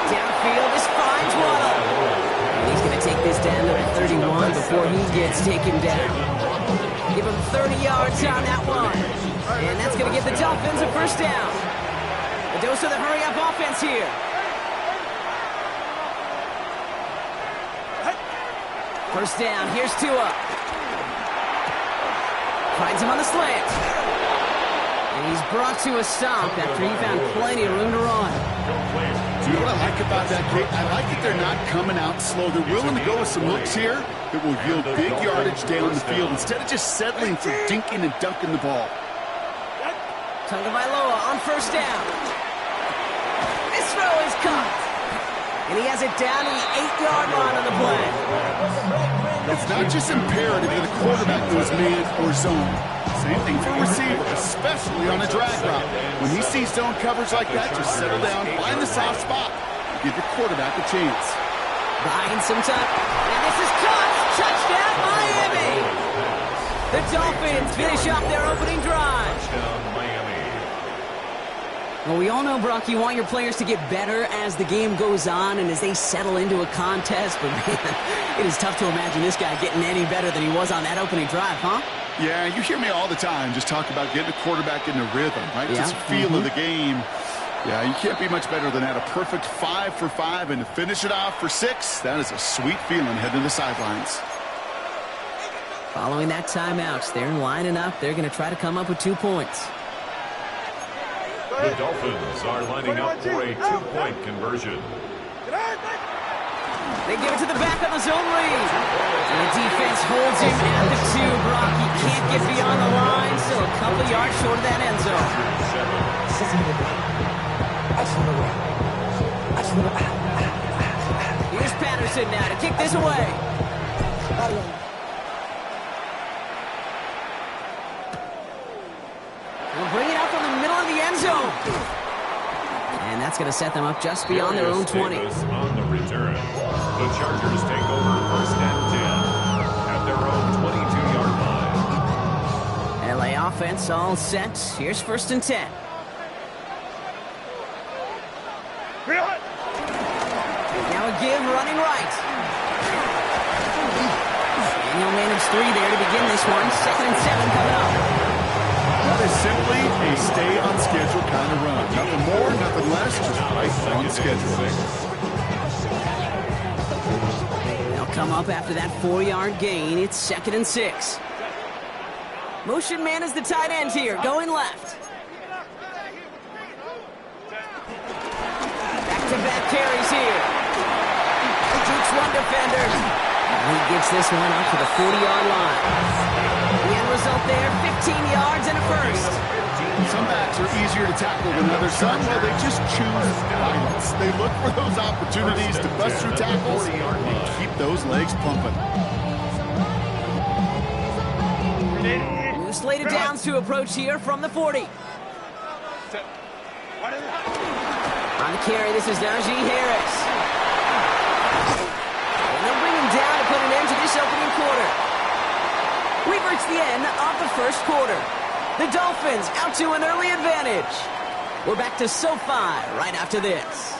Downfield, this finds Waddle. And he's going to take this down to the 31 before he gets taken down. Give him 30 yards on that one. And that's going to give the Dolphins a first down. A dose of the hurry-up offense here. First down, here's Tua. Finds him on the slant. And he's brought to a stop after he found plenty of room to run. Do you know what I like about that, Kate? I like that they're not coming out slow. They're willing to go with some looks here that will yield big yardage down the field instead of just settling for dinking and dunking the ball. Tagovailoa on first down. This throw is caught. And he has it down to the 8-yard line on the play. It's not just imperative that the quarterback knows man or zone. Same thing for a receiver, especially on a drag route. When he sees zone coverage like that, just settle down, find the soft spot, give your quarterback a chance. Buying some time. And this is caught. Touchdown, Miami. The Dolphins finish off their opening drive. Touchdown, Miami. Well, we all know, Brock, you want your players to get better as the game goes on and as they settle into a contest. But, man, it is tough to imagine this guy getting any better than he was on that opening drive, huh? Yeah, you hear me all the time just talk about getting a quarterback in a rhythm, right? Yeah. Just feel of the game. Yeah, you can't be much better than that. A perfect 5 for 5, and to finish it off for 6, that is a sweet feeling heading to the sidelines. Following that timeout, they're lining up. They're going to try to come up with 2 points. The Dolphins are lining up for a 2-point conversion. They give it to the back on the zone read. And the defense holds him at the 2, Brock. He can't get beyond the line, so a couple yards short of that end zone. Here's Patterson now to kick this away. They'll bring it out from the middle of the end zone. And that's going to set them up just beyond their own 20. On the return, the Chargers take over first and 10 at their own 22-yard line. LA offense all set. Here's first and 10. Now a give running right. And he'll manage 3 there to begin this one. 2nd and 7 coming up. That is simply a stay on schedule kind of run. Nothing more, nothing less, just right on schedule. They'll come up after that 4-yard gain. It's 2nd and 6. Motion man is the tight end here, going left. Back-to-back carries here. Jukes one defender. He gets this one up to the 40-yard line. The end result there, 15 yards and a first. Some backs are easier to tackle than others. Some, well, they just choose violence. They look for those opportunities to bust through tackles and keep those legs pumping. New slated downs to approach here from the 40. On the carry, this is Najee Harris. And they'll bring him down to put an end to this opening quarter. We've reached the end of the first quarter. The Dolphins out to an early advantage. We're back to SoFi right after this.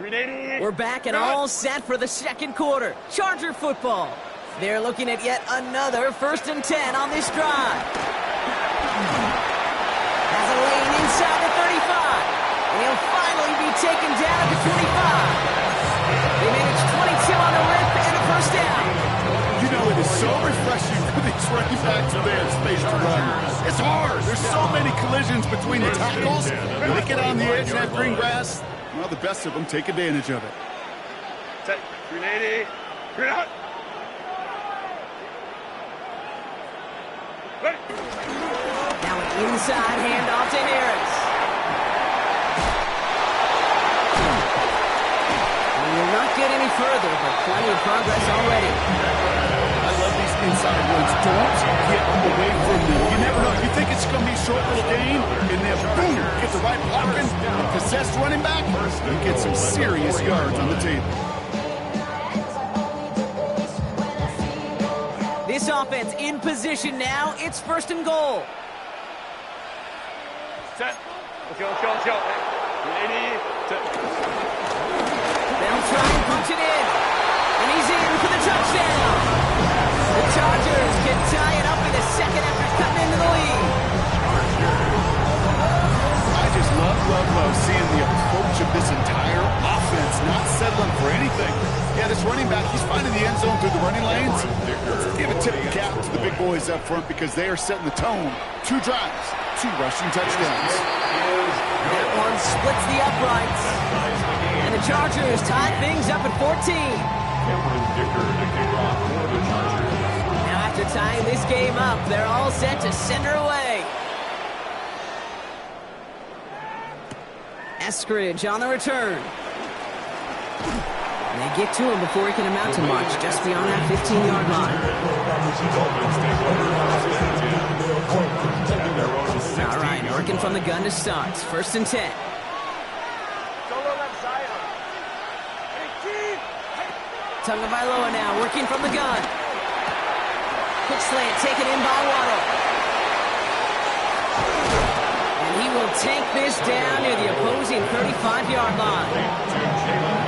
We're back and all set for the second quarter. Charger football. They're looking at yet another 1st and 10 on this drive. Has a lane inside the 35. And he'll finally be taken down at the 25. They manage 22 on the rip and a first down. You know, it is so refreshing for these running backs when they have space to run. It's hard. There's so many collisions between the tackles. When they get on the edge and have green grass, well, the best of them take advantage of it. Set. 380. Green out. Ready. Now an inside handoff to Harris. And we'll not get any further, but plenty of progress already. I love these inside runs. Don't get away from them. You never know. You think it's going to be a short little game, and then boom, get the right blocking, a possessed running back, you get some serious yards on the table. This offense in position now. It's 1st and goal. Set. Let's go. 380. Set. They'll try and punch it in. And he's in for the touchdown. The Chargers can tie it up in a second after cutting into the lead. I just love seeing the approach of this entire offense, not settling for anything. Yeah, this running back, he's finding the end zone through the running lanes. Let's give a tip of the cap to the big boys up front because they are setting the tone. 2 drives, 2 rushing touchdowns. That one splits the uprights. And the Chargers tie things up at 14. Cameron Dicker to kick off for the Chargers. Now after tying this game up, they're all set to send her away. Eskridge on the return. And they get to him before he can amount to much, just beyond that 15-yard line. All right, working from the gun to start. 1st and 10. Tagovailoa now working from the gun. Quick slant taken in by Waddle. And he will take this down near the opposing 35-yard line.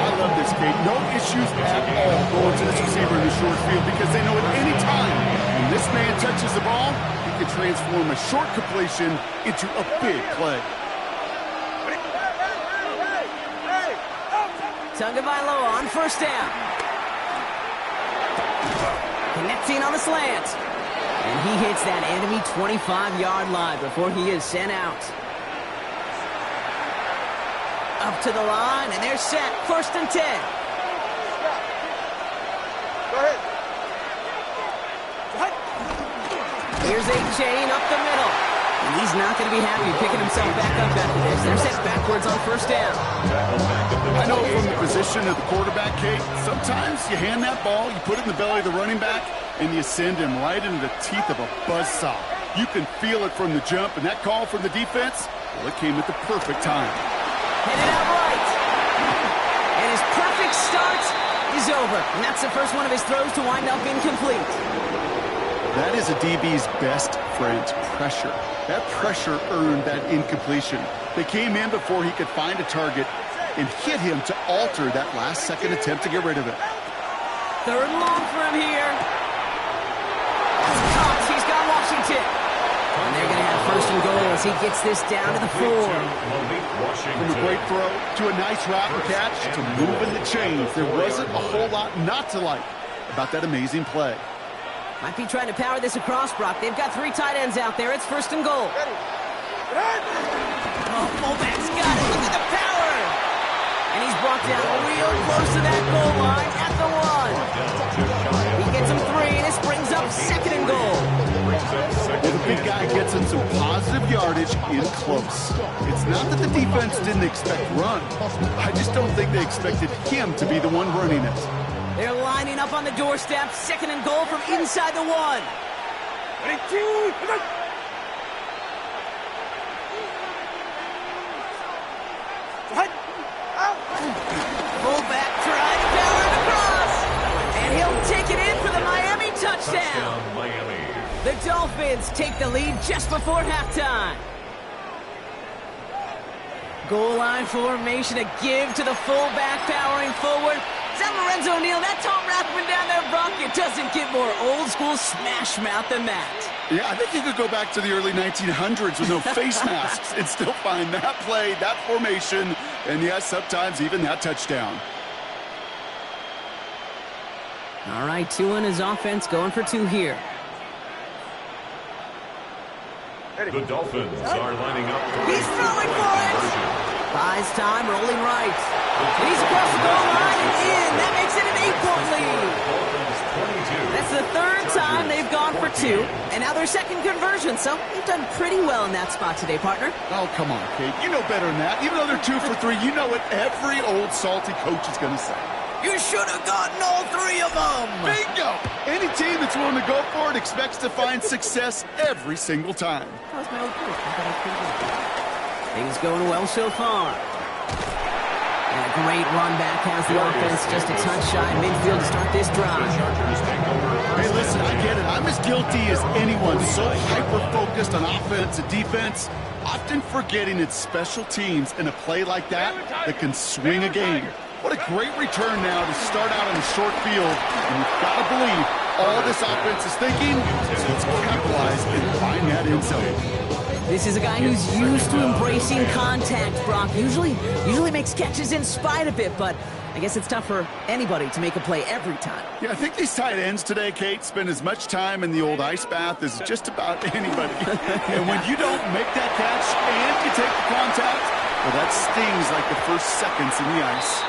I love this, Kate. No issues at all going to this receiver in the short field because they know at any time when this man touches the ball, he can transform a short completion into a big play. Tagovailoa on 1st down. Connecting on the slant. And he hits that enemy 25-yard line before he is sent out. Up to the line, and they're set. 1st and 10. Go ahead. Here's a chain up the middle. And he's not going to be happy picking himself back up after this. They're set backwards on 1st down. I know from the position of the quarterback, Kate, sometimes you hand that ball, you put it in the belly of the running back, and you send him right into the teeth of a buzzsaw. You can feel it from the jump, and that call from the defense, well, it came at the perfect time. Headed out right. And his perfect start is over. And that's the first one of his throws to wind up incomplete. That is a DB's best friend, pressure. That pressure earned that incompletion. They came in before he could find a target and hit him to alter that last-second attempt to get rid of it. Third and long for him here. That's Cox. He's got Washington. And they're going to have first and goal as he gets this down to the 4. From a great throw to a nice route and catch to moving the chains. There wasn't a whole lot not to like about that amazing play. Might be trying to power this across, Brock. They've got 3 tight ends out there. It's first and goal. Oh, fullback's got it. Look at the power. And he's brought down real close to that goal line at the 1. He gets him 3, and this brings up second and goal. Well, the big guy gets him some positive yardage in close. It's not that the defense didn't expect run. I just don't think they expected him to be the one running it. They're lining up on the doorstep. Second and goal from inside the 1. Fullback trying to power it across. And he'll take it in for the Miami touchdown. The Dolphins take the lead just before halftime. Goal line formation, a give to the fullback powering forward. Is that Lorenzo Neal? That Tom Rathman down there, Brock? It doesn't get more old school smash mouth than that. Yeah, I think you could go back to the early 1900s with no face masks and still find that play, that formation, and yes, sometimes even that touchdown. All right, Tua and his offense going for 2 here. The Dolphins are lining up. He's throwing for it. Buys time, rolling right. He's across the goal line and in. That makes it an 8-point lead. That's the 3rd time they've gone for 2, and now their second conversion. So they've done pretty well in that spot today, partner. Oh, come on, Kate. You know better than that. Even though they're 2 for 3, you know what every old salty coach is going to say. You should have gotten all 3 of them. Bingo! Any team that's willing to go for it expects to find success every single time. That was my old coach. Things going well so far. And a great run back has the offense just a touch shy midfield to start this drive. Hey, listen, I get it. I'm as guilty as anyone. So hyper-focused on offense and defense, often forgetting it's special teams in a play like that that can swing a game. What a great return now to start out on a short field. And you've got to believe all this offense is thinking, so let's capitalize and find that end zone. This is a guy who's used to embracing contact, Brock. Usually makes catches in spite of it, but I guess it's tough for anybody to make a play every time. Yeah, I think these tight ends today, Kate, spend as much time in the old ice bath as just about anybody. And when you don't make that catch and you take the contact, well, that stings like the first seconds in the ice.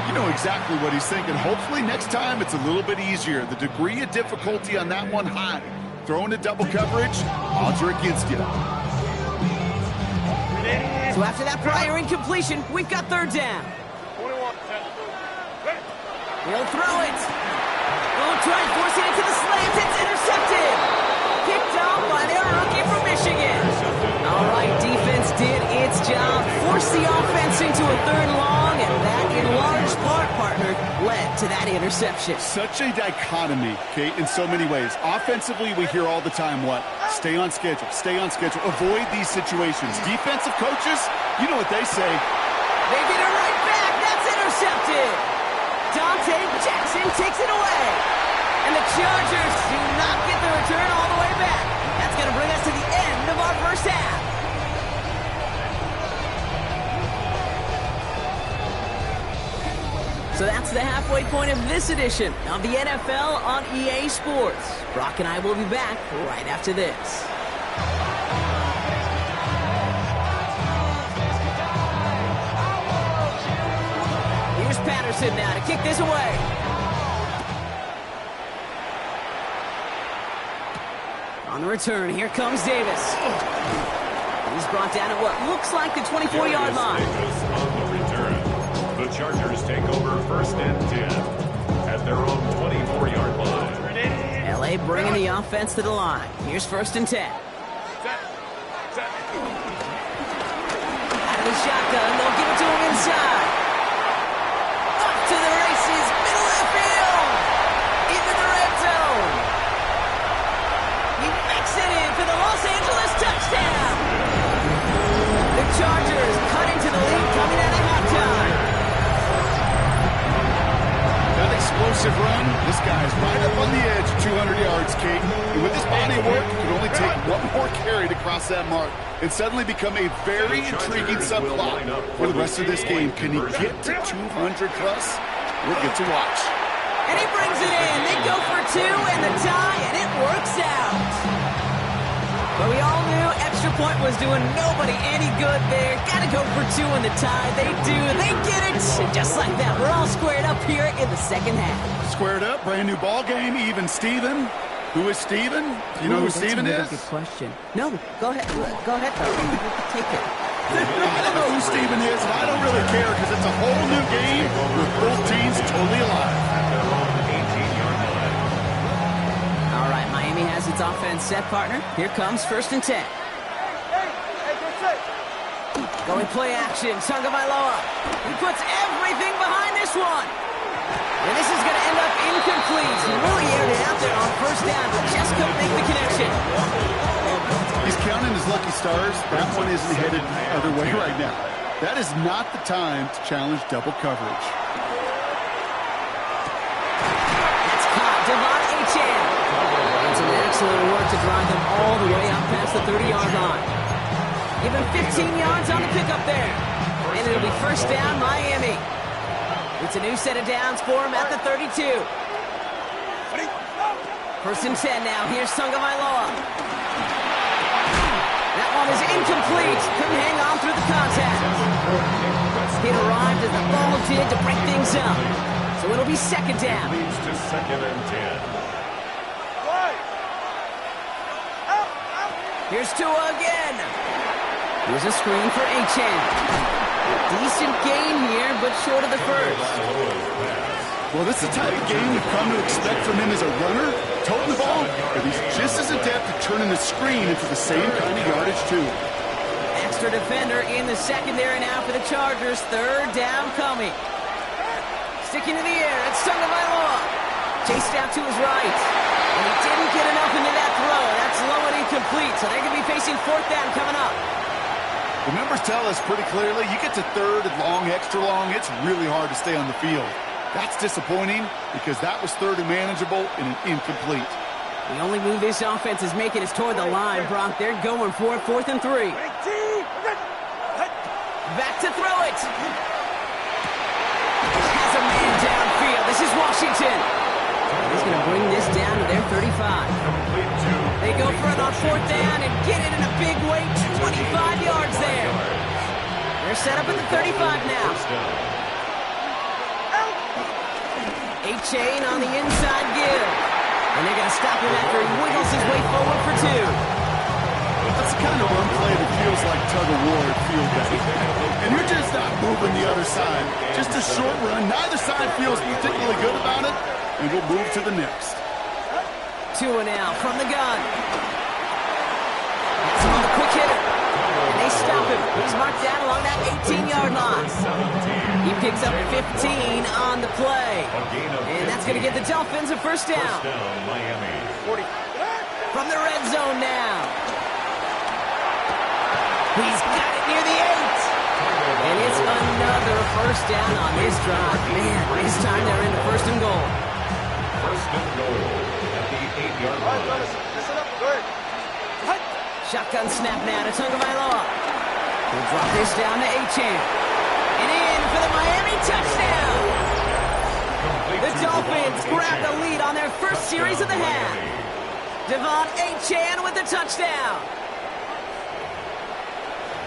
You know exactly what he's thinking. Hopefully next time it's a little bit easier. The degree of difficulty on that one high. Throwing to double coverage, odds are against you. So after that prior incompletion, we've got 3rd down. He'll throw it. Oh, try forcing it to the slant. It's intercepted. Picked off by their rookie from Michigan. All right, defense did its job. Forced the offense into a 3rd long, and that, in large part, partner, led to that interception. Such a dichotomy, Kate, in so many ways. Offensively, we hear all the time what? Stay on schedule, avoid these situations. Defensive coaches, you know what they say. They get it right back. That's intercepted. Dante Jackson takes it away. And the Chargers do not get the return all the way back. That's going to bring us to the end of our first half. So that's the halfway point of this edition of the NFL on EA Sports. Brock and I will be back right after this. Here's Patterson now to kick this away. On the return, here comes Davis. He's brought down at what looks like the 24-yard line. On the return, the Chargers take over 1st and 10 at their own 24-yard line. LA bringing the offense to the line. Here's 1st and 10. Out of the shotgun, they'll give it to him inside. Up to the races, middle of the field. Into the red zone. This guy is right up on the edge of 200 yards, Kate. And with his body work, it can only take one more carry to cross that mark and suddenly become a very intriguing subplot for the rest of this game. Can he get to 200 plus? We'll get to watch. And he brings it in. They go for two and the tie, and it works out. But we all knew extra point was doing nobody any good there. Got to go for two in the tie. They do. They get it. And just like that, we're all squared up here in the second half. Squared up, brand new ball game, even Steven. Who is Steven? Do you know who Steven is? That's a good question. No, go ahead. Go ahead, though. Take it. I don't know who Steven is, and I don't really care because it's a whole new game with both teams totally alive. All right, Miami has its offense set, partner. Here comes 1st and 10. Going play action, Tagovailoa. He puts everything behind this one. And this is going to end up incomplete. He really aired it out there on 1st down, but just couldn't make the connection. He's counting his lucky stars. That one isn't headed the other way right now. That is not the time to challenge double coverage. That's caught. Devon Achane. And some excellent work to drive them all the way up past the 30-yard line. Give him 15 yards on the pickup there. And it'll be 1st down, Miami. It's a new set of downs for him at the 32. 1st and 10 now. Here's Tagovailoa. That one is incomplete. Couldn't hang on through the contact. It arrived as the ball did to break things up. So it'll be 2nd down. Leads to 2nd and 10. Here's Tua again. Here's a screen for Achane. Decent gain here, but short of the first. Well, this is the type of game you've come to expect from him as a runner, toting the ball, but he's just as adept at turning the screen into the same kind of yardage, too. Extra defender in the secondary now for the Chargers. 3rd down coming. Sticking to the air, it's Tagovailoa. Chased out to his right. And he didn't get enough into that throw. That's low and incomplete, so they're going to be facing 4th down coming up. The numbers tell us pretty clearly, you get to 3rd and long, extra long, it's really hard to stay on the field. That's disappointing because that was 3rd and manageable and an incomplete. The only move this offense is making is toward the line, Brock. They're going for it, 4th and 3. Back to throw it. Has a man downfield. This is Washington. He's going to bring this down to their 35. They go for it on 4th down and get it in a big way. 25 yards there. They're set up at the 35 now. Achane on the inside give. And they're going to stop him after he wiggles his way forward for 2. That's the kind of run play that feels like tug-of-war at field day. And you're just not moving the other side. Just a short run. Neither side feels particularly good about it. And we'll move to the next. Tua now from the gun. That's on the quick hitter. And they stop him. He's marked down along that 18-yard line. He picks up 15 on the play. And that's going to get the Dolphins a 1st down. From the red zone now. He's got it near the 8. And it's another 1st down on this drive. Man, this time they're into 1st and goal. 1st and goal at the 8-yard line. Shotgun snap now to Tagovailoa. He'll drop this down to Achane. And in for the Miami touchdown. The Dolphins grab the lead on their first series of the half. Devon Achane with the touchdown.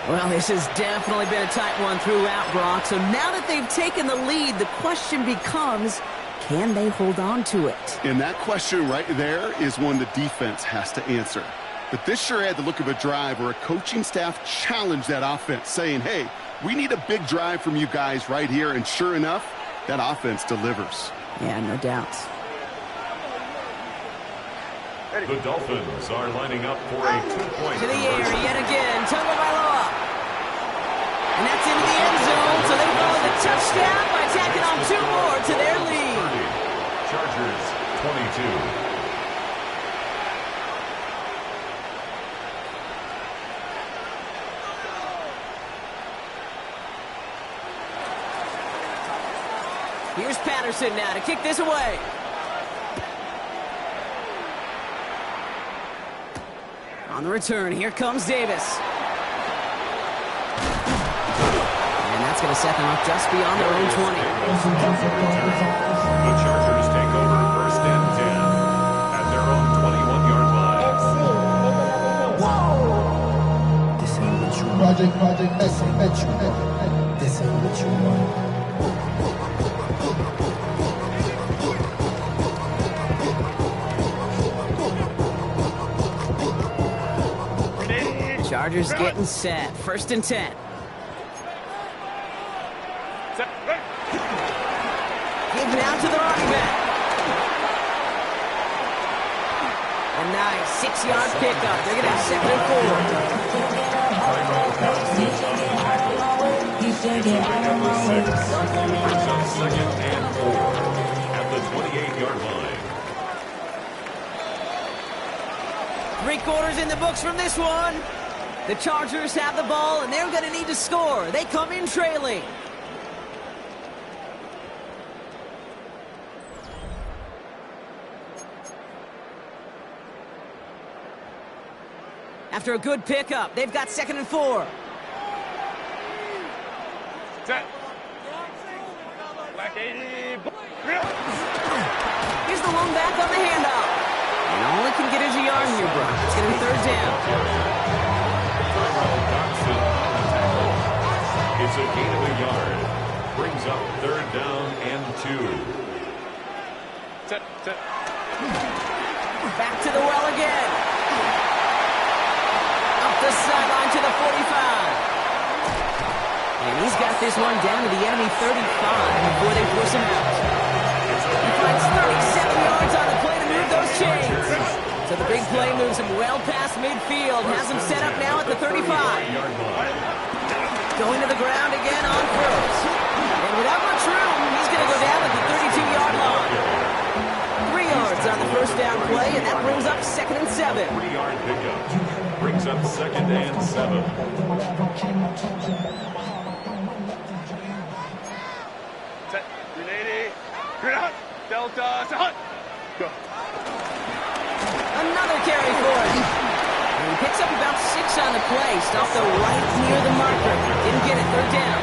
Well, this has definitely been a tight one throughout, Brock. So now that they've taken the lead, the question becomes, can they hold on to it? And that question right there is one the defense has to answer. But this sure had the look of a drive where a coaching staff challenged that offense, saying, hey, we need a big drive from you guys right here. And sure enough, that offense delivers. Yeah, no doubt. The Dolphins are lining up for a 2-point to the air yet again. Tagovailoa. And that's into the end zone, so they follow the touchdown by tacking on 2 more to their lead. Chargers 22. Here's Patterson now to kick this away. On the return, here comes Davis. And that's going to set them up just beyond their own 20. The Chargers take over 1st and 10 at their own 21-yard line. This ain't what you want. Project, this ain't what you want. This ain't what you want. Chargers getting set. 1st and 10. Give now to the running back. A nice 6-yard pickup. They're going to have 2nd and 4. 2nd and 4 at the 28-yard line. 3 quarters in the books from this one. The Chargers have the ball, and they're going to need to score. They come in trailing. After a good pickup, they've got 2nd and 4. Set. Back 80. Here's the lone back on the handoff. And all he can get is a yard here, bro. It's going to be 3rd down. It's a gain of a yard. Brings up 3rd down and 2. Set. Back to the well again. Up the sideline to the 45. And he's got this one down to the enemy 35 before they force him out. He finds 37 yards on the play to move those chains. So the big play moves him well past midfield. Has him set up now at the 35. Going to the ground again on 1st. And without much room, he's going to go down at the 32-yard line. 3 yards on the 1st down play, and that brings up 2nd and 7. 3-yard pickup. Brings up 2nd and 7. Set. 380. Green out. Delta. Set. Go. Another carry for him. And he picks up about 6 on the play. Stopped though right near the marker. Didn't get it. 3rd down.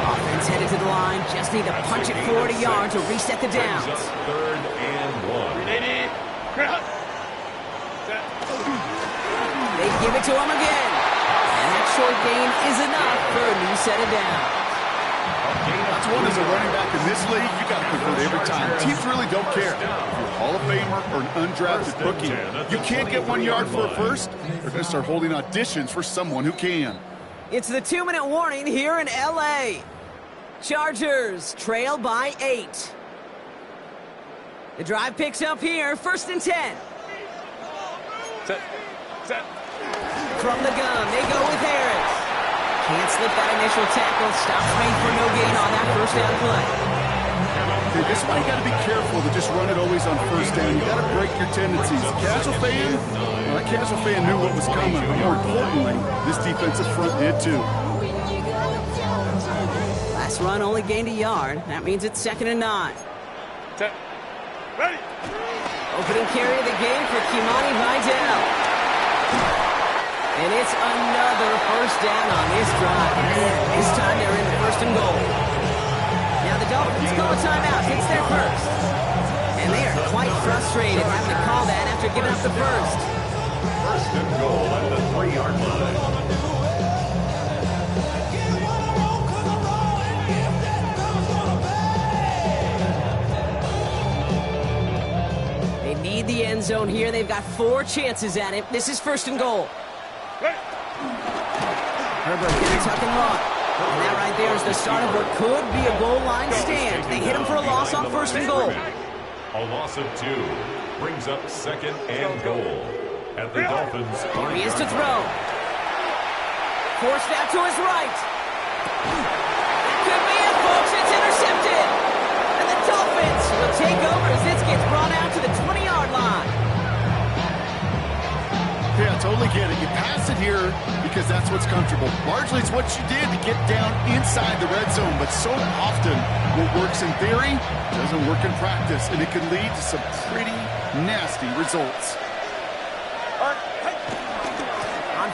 Offense headed to the line. Just need to punch it 40 yards to reset the downs. 3rd and 1. 380. Green out. Set. They give it to him again. And that short gain is enough for a new set of downs. That's one as a running back in this league, you got to convert every time. Teams really don't care. If you're a Hall of Famer or an undrafted rookie, you can't get 1 yard for a first. They're going to start holding auditions for someone who can. It's the 2-minute warning here in L.A. Chargers trail by 8. The drive picks up here. 1st and 10. Set. Set. From the gun, they go with Harris. Can't slip that initial tackle. Stops made for no gain on that 1st down play. Hey, this is why you got to be careful to just run it always on 1st down. You got to break your tendencies. Casual fan, well, that casual fan knew what was coming, but more importantly, this defensive front did too. Last run only gained a yard. That means it's 2nd and 9. Set. Ready. Opening carry of the game for Kimani Vidal. And it's another 1st down on this drive. Man, this time they're in the 1st and goal. Now the Dolphins call a timeout. It's their 1st. And they are quite frustrated having to call that after giving up the 1st. 1st and goal at the 3-yard line. They need the end zone here. They've got 4 chances at it. This is 1st and goal. Herbert gonna tuck and run. And that right there is the start of what could be a goal line stand. They hit him for a loss on 1st and goal. A loss of 2 brings up 2nd and goal at the Dolphins. Here he is to throw. Forced out to his right. That could be it, folks. It's intercepted. And the Dolphins will take over as this gets brought out to the 20-yard line. Yeah, totally get it. You pass it here because that's what's comfortable. Largely it's what you did to get down inside the red zone, but so often what works in theory doesn't work in practice, and it can lead to some pretty nasty results.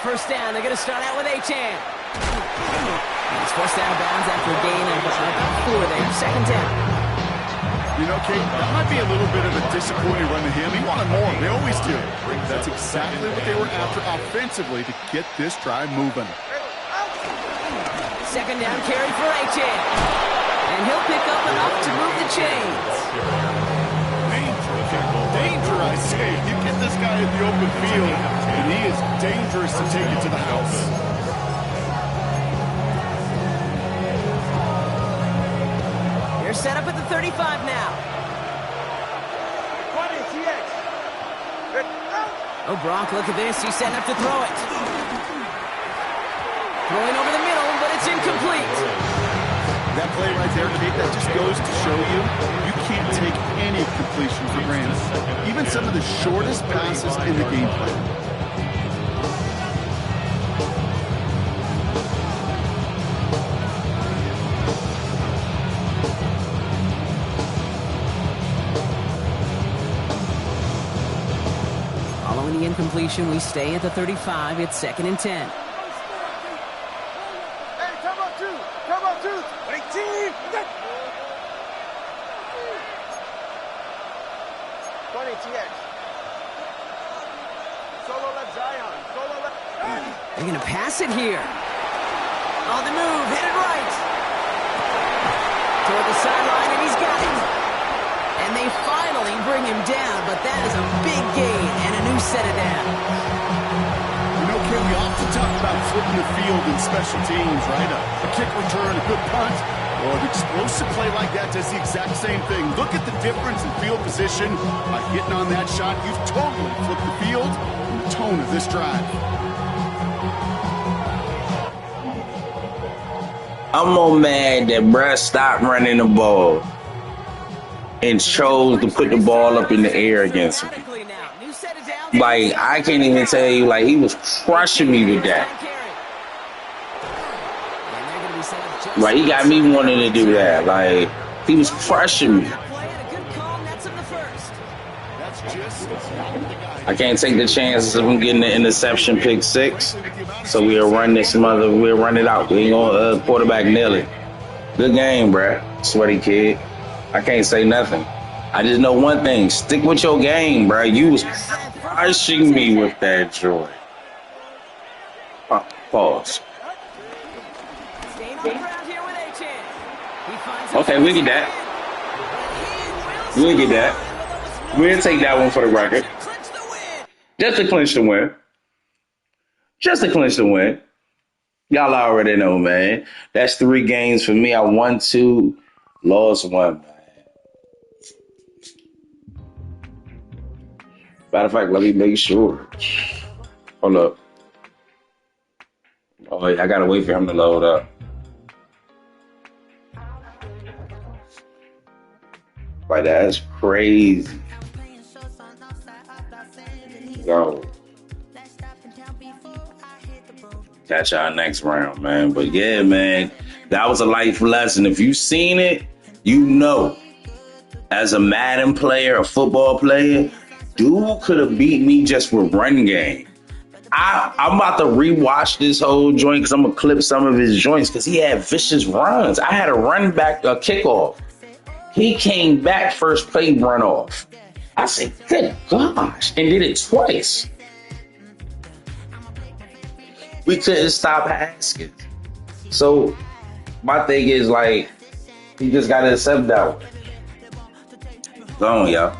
first down. They're going to start out with Achane. He's forced out of bounds after a gain of about 4 there. Second down. You know, Kate, that might be a little bit of a disappointing run to him. He wanted more. They always do. That's exactly what they were after offensively to get this drive moving. Second down carry for Achane. And he'll pick up enough to move the chains. Danger, I say. You get this guy in the open field, and he is dangerous to take it to the house. They're set up at the 35 now. Oh, Gronk, look at this. He's setting up to throw it. Throwing over the middle, but it's incomplete. That play right there, Nate, that just goes to show you, you can't take any completion for granted. Even some of the shortest passes in the game plan. Following the incompletion, we stay at the 35. It's 2nd and 10. They're going to pass it here. On the move, headed right. Toward the sideline, and he's got it. And they finally bring him down, but that is a big gain and a new set of downs. You know, Ken, we often talk about flipping the field in special teams, right? A kick return, a good punt. Well, an explosive play like that does the exact same thing. Look at the difference in field position. By hitting on that shot, you've totally flipped the field and the tone of this drive. I'm more mad that bruh stopped running the ball and chose to put the ball up in the air against me. Like, I can't even tell you, like, he was crushing me with that. Like, he got me wanting to do that. Like, he was crushing me. I can't take the chances of him getting the interception pick 6. So we'll run we'll run it out. We ain't gonna quarterback nail it. Good game, bruh. Sweaty kid. I can't say nothing. I just know one thing. Stick with your game, bruh. You was crushing me with that joy. Pause. Okay, we get that. We'll get that. We'll take that one for the record. Just to clinch the win. Just to clinch the win. Y'all already know, man. That's 3 games for me. I won 2, lost 1, man. Matter of fact, let me make sure. Hold up. Oh, yeah, I gotta wait for him to load up. Like, that's crazy. Go. Catch y'all next round, man. But yeah, man, that was a life lesson. If you've seen it, you know. As a Madden player, a football player, dude could have beat me just with run game. I'm about to rewatch this whole joint because I'm going to clip some of his joints because he had vicious runs. I had a run back, a kickoff. He came back first play run off. I said, good gosh, and did it twice. We couldn't stop asking. So my thing is, like, you just got to accept that one. Go on, y'all.